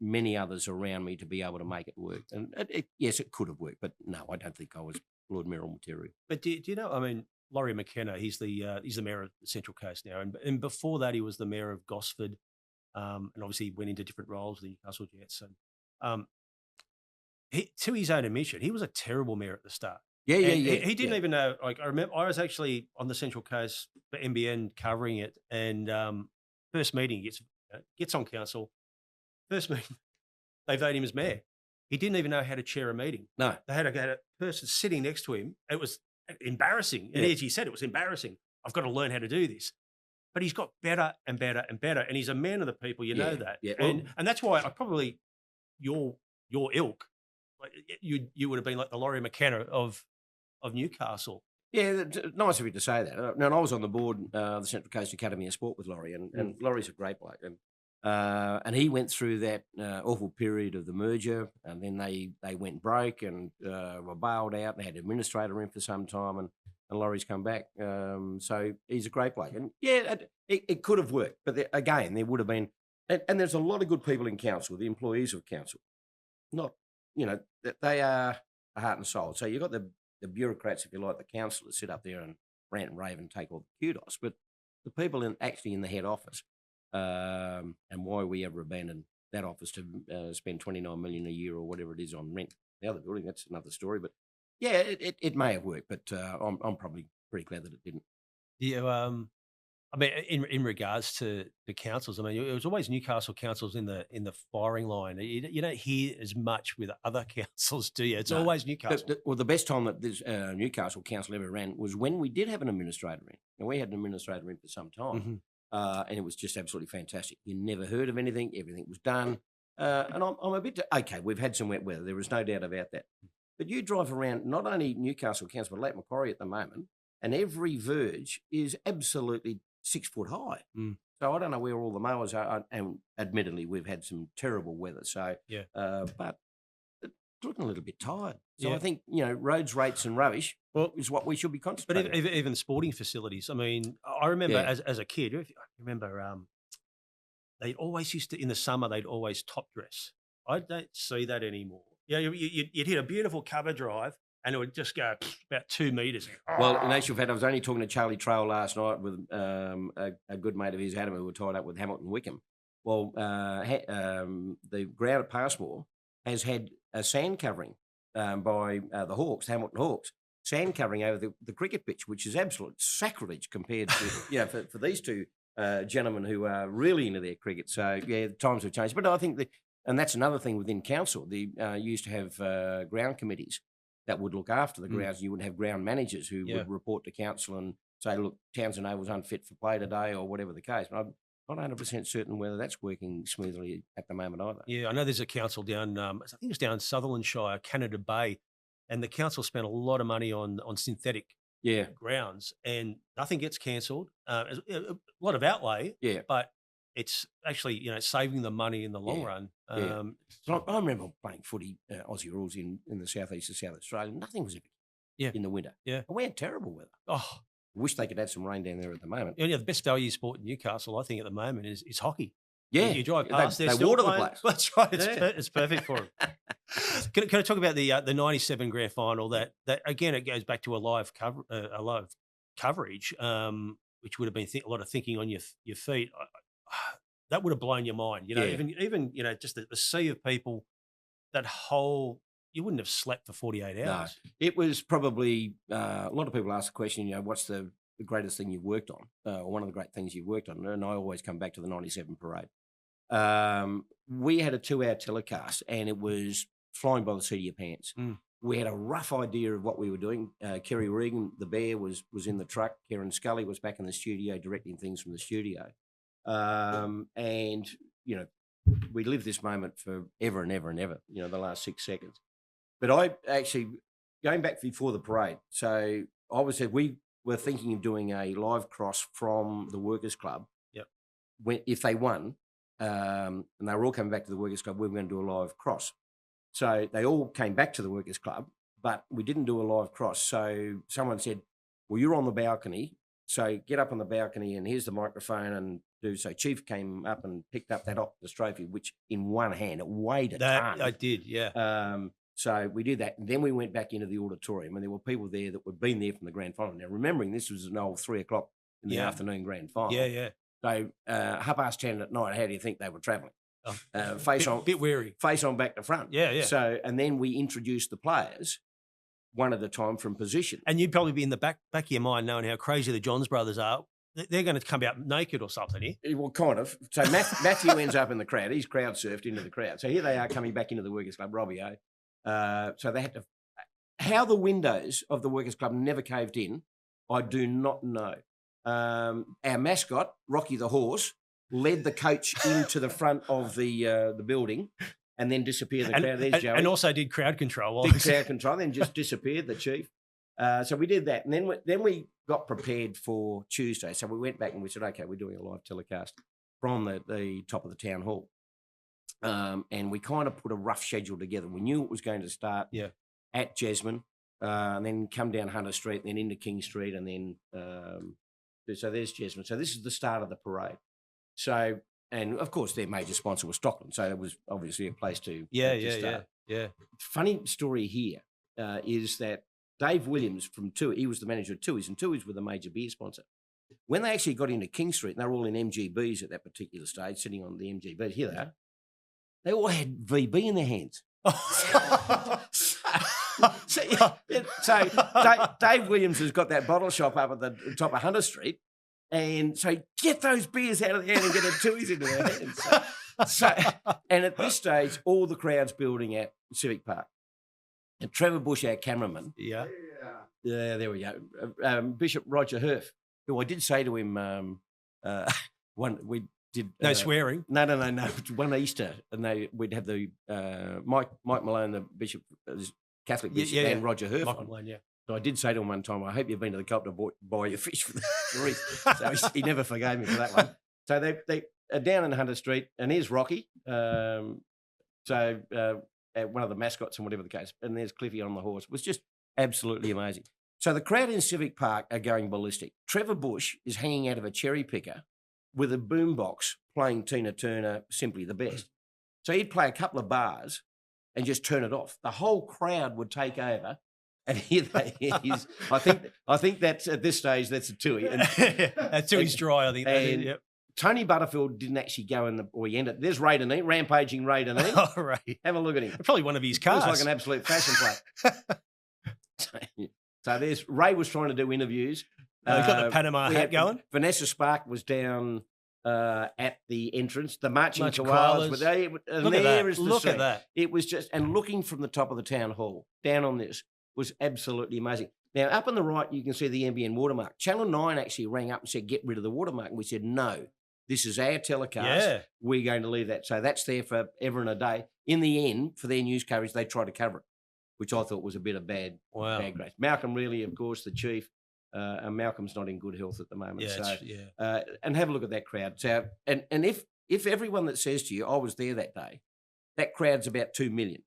many others around me to be able to make it work. And yes, it could have worked, but no, I don't think I was Lord Mayoral material. But do you know? I mean, Laurie McKenna, he's the mayor of the Central Coast now, and before that, he was the mayor of Gosford, and obviously went into different roles with the Newcastle Jets. And to his own admission, he was a terrible mayor at the start. Yeah. He didn't even know. Like, I remember, I was actually on the Central Coast for NBN covering it, and first meeting gets on council. First meeting, they vote him as mayor. He didn't even know how to chair a meeting. No, they had a person sitting next to him. It was embarrassing, and as he said, it was embarrassing. I've got to learn how to do this. But he's got better and better and better, and he's a man of the people. You know that, and that's why I probably your ilk, like, you would have been like the Laurie McKenna of Newcastle. Yeah, nice of you to say that. Now, I was on the board of the Central Coast Academy of Sport with Laurie, and Laurie's a great bloke. And he went through that awful period of the merger, and then they went broke and were bailed out, and they had an administrator in for some time, and Laurie's come back. So he's a great bloke. And yeah, it could have worked, but again, there would have been, and there's a lot of good people in council, the employees of council. Not, they are a heart and soul. So you've got the bureaucrats, if you like, the councillors sit up there and rant and rave and take all the kudos, but the people actually in the head office, and why we ever abandoned that office to spend $29 million a year or whatever it is on rent the other building, that's another story. But yeah, it may have worked, but I'm probably pretty glad that it didn't. Yeah, I mean, in regards to the councils, I mean, it was always Newcastle councils in the firing line. You don't hear as much with other councils, do you? It's always Newcastle. Well, the best time that this Newcastle council ever ran was when we did have an administrator in. And we had an administrator in for some time, and it was just absolutely fantastic. You never heard of anything. Everything was done. And I'm a bit, okay, we've had some wet weather. There is no doubt about that. But you drive around not only Newcastle council, but Lake Macquarie at the moment, and every verge is absolutely 6 foot high. So I don't know where all the mowers are. And admittedly, we've had some terrible weather. So, but it's looking a little bit tired. So I think, roads, rates and rubbish is what we should be concentrating on. But even sporting facilities. I mean, I remember as a kid, I remember they always used to, in the summer, they'd always top dress. I don't see that anymore. Yeah, you'd hit a beautiful cover drive, and it would just go about 2 meters. Well, in actual fact, I was only talking to Charlie Trail last night with a good mate of his, Adam, who were tied up with Hamilton Wickham. Well, the ground at Passmore has had a sand covering by the Hawks, the Hamilton Hawks, sand covering over the cricket pitch, which is absolute sacrilege compared to, for these two gentlemen who are really into their cricket. So yeah, the times have changed. But I think and that's another thing within council. You used to have ground committees that would look after the grounds. You would have ground managers who would report to council and say, look, Townsend Oval's unfit for play today, or whatever the case. But I'm not 100% certain whether that's working smoothly at the moment either. Yeah, I know there's a council down, I think it's down Sutherlandshire, Canada Bay, and the council spent a lot of money on synthetic grounds, and nothing gets cancelled. A lot of outlay, but it's actually saving the money in the long run. So I remember playing footy, Aussie rules in the southeast of South Australia. Nothing was ever in the winter. Yeah, and we had terrible weather. Oh, I wish they could add some rain down there at the moment. Yeah, the best value sport in Newcastle, I think, at the moment is hockey. Yeah, you drive past, they water the place. That's right. It's perfect for them. Can I talk about the '97 grand final? That again, it goes back to a live coverage, which would have been a lot of thinking on your feet. That would have blown your mind. Even just the sea of people, that whole. You wouldn't have slept for 48 hours. No, it was probably a lot of people ask the question. What's the greatest thing you've worked on, or one of the great things you've worked on? And I always come back to the '97 parade. We had a 2-hour telecast, and it was flying by the seat of your pants. We had a rough idea of what we were doing. Kerry Regan, the bear, was in the truck. Kieran Scully was back in the studio directing things from the studio. And we lived this moment for ever and ever and ever. The last 6 seconds. But I actually, going back before the parade, so we were thinking of doing a live cross from the Workers' Club. Yep. If they won, and they were all coming back to the Workers' Club, we were going to do a live cross. So they all came back to the Workers' Club, but we didn't do a live cross. So someone said, well, you're on the balcony, so get up on the balcony and here's the microphone and do so. Chief came up and picked up that Optus trophy, which in one hand, it weighed a ton. I did, yeah. So we did that. And then we went back into the auditorium and there were people there that had been there from the grand final. Now, remembering this was an old 3 o'clock in the afternoon grand final. Yeah. So 10:30 at night, how do you think they were travelling? Bit weary. Face on back to front. Yeah. So, and then we introduced the players one at a time from position. And you'd probably be in the back of your mind knowing how crazy the Johns brothers are. They're going to come out naked or something here. Well, kind of. So Matthew ends up in the crowd. He's crowd surfed into the crowd. So here they are coming back into the Workers' Club, Robbie-O. So they had to... How the windows of the Workers' Club never caved in, I do not know. Our mascot, Rocky the horse, led the coach into the front of the building and then disappeared in the crowd. There's Joey. And also did crowd control. Did crowd control, then just disappeared, the chief. So we did that. And then we got prepared for Tuesday. So we went back and we said, okay, we're doing a live telecast from the top of the town hall. And we kind of put a rough schedule together. We knew it was going to start at Jasmine, and then come down Hunter Street, and then into King Street, and then so there's Jasmine. So this is the start of the parade. So, and of course their major sponsor was Stockland, so it was obviously a place to start. Yeah. Funny story here is that Dave Williams from Tooheys, he was the manager of Tooheys, and Tooheys were the major beer sponsor. When they actually got into King Street, and they were all in MGBs at that particular stage, sitting on the MGBs, here they are. They all had VB in their hands. So Dave Williams has got that bottle shop up at the top of Hunter Street, and so get those beers out of the hand and get the Tooheys into their hands. And at this stage, all the crowd's building at Civic Park. And Trevor Bush, our cameraman, there we go. Bishop Roger Herf, who I did say to him, we did no swearing. No. One Easter, and we'd have the Mike Malone, the bishop, Catholic bishop, and Roger Herf. Mike Malone, yeah. So I did say to him one time, I hope you've been to the Cop to buy your fish for the wreath. So he never forgave me for that one. So they are down in Hunter Street, and here's Rocky. One of the mascots and whatever the case. And there's Cliffy on the horse. It was just absolutely amazing. So the crowd in Civic Park are going ballistic. Trevor Bush is hanging out of a cherry picker with a boombox playing Tina Turner, Simply the Best. So he'd play a couple of bars and just turn it off. The whole crowd would take over. And here is. I think that's at this stage, that's a Toohey. Toohey's dry, I think. And Tony Butterfield didn't actually go in he ended. There's Ray Deneen, rampaging Ray Deneen. Oh, Ray. Have a look at him. Probably one of his cars. Looks like an absolute fashion plate. So there's Ray was trying to do interviews. He's got the Panama hat going. Vanessa Spark was down at the entrance. The marching Marching koalas. koalas. Look at that. Look at that. It was just, and looking from the top of the town hall down on this was absolutely amazing. Now, up on the right, you can see the NBN watermark. Channel 9 actually rang up and said, get rid of the watermark. And we said, no, this is our telecast. Yeah. We're going to leave that. So that's there forever and a day. In the end, for their news coverage, they tried to cover it, which I thought was a bit of bad grace. Malcolm really, of course, the chief, and Malcolm's not in good health at the moment. And have a look at that crowd. So, and if everyone that says to you, I was there that day, that crowd's about 2 million.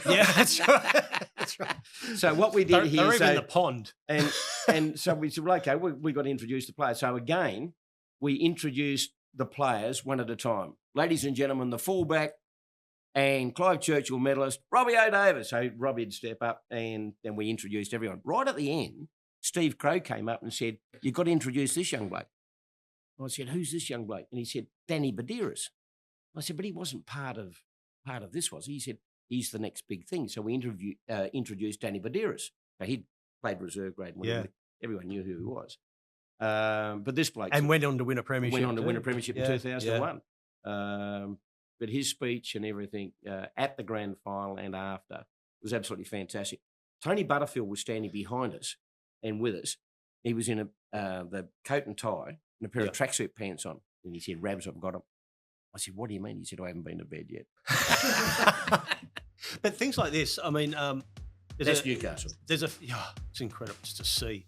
Yeah, that's right. That's right. So what we did here, they're even in the pond, and so we said, well, okay, we got to introduce the players. So again, we introduced the players one at a time. Ladies and gentlemen, the fullback and Clive Churchill medalist, Robbie O'Davis. So Robbie'd step up, and then we introduced everyone. Right at the end, Steve Crow came up and said, you've got to introduce this young bloke. I said, who's this young bloke? And he said, Danny Badiris. I said, but he wasn't part of this, was he? He said, he's the next big thing. So we introduced Danny Badiris. So he'd played reserve grade. And everyone knew who he was. But this bloke... And went on to win a premiership. Went on to win a premiership in 2001. But his speech and everything at the grand final and after was absolutely fantastic. Tony Butterfield was standing behind us and with us. He was in the coat and tie and a pair of tracksuit pants on. And he said, Rabs, I've got him. I said, what do you mean? He said, I haven't been to bed yet. But things like this, I mean... that's Newcastle. It's incredible just to see.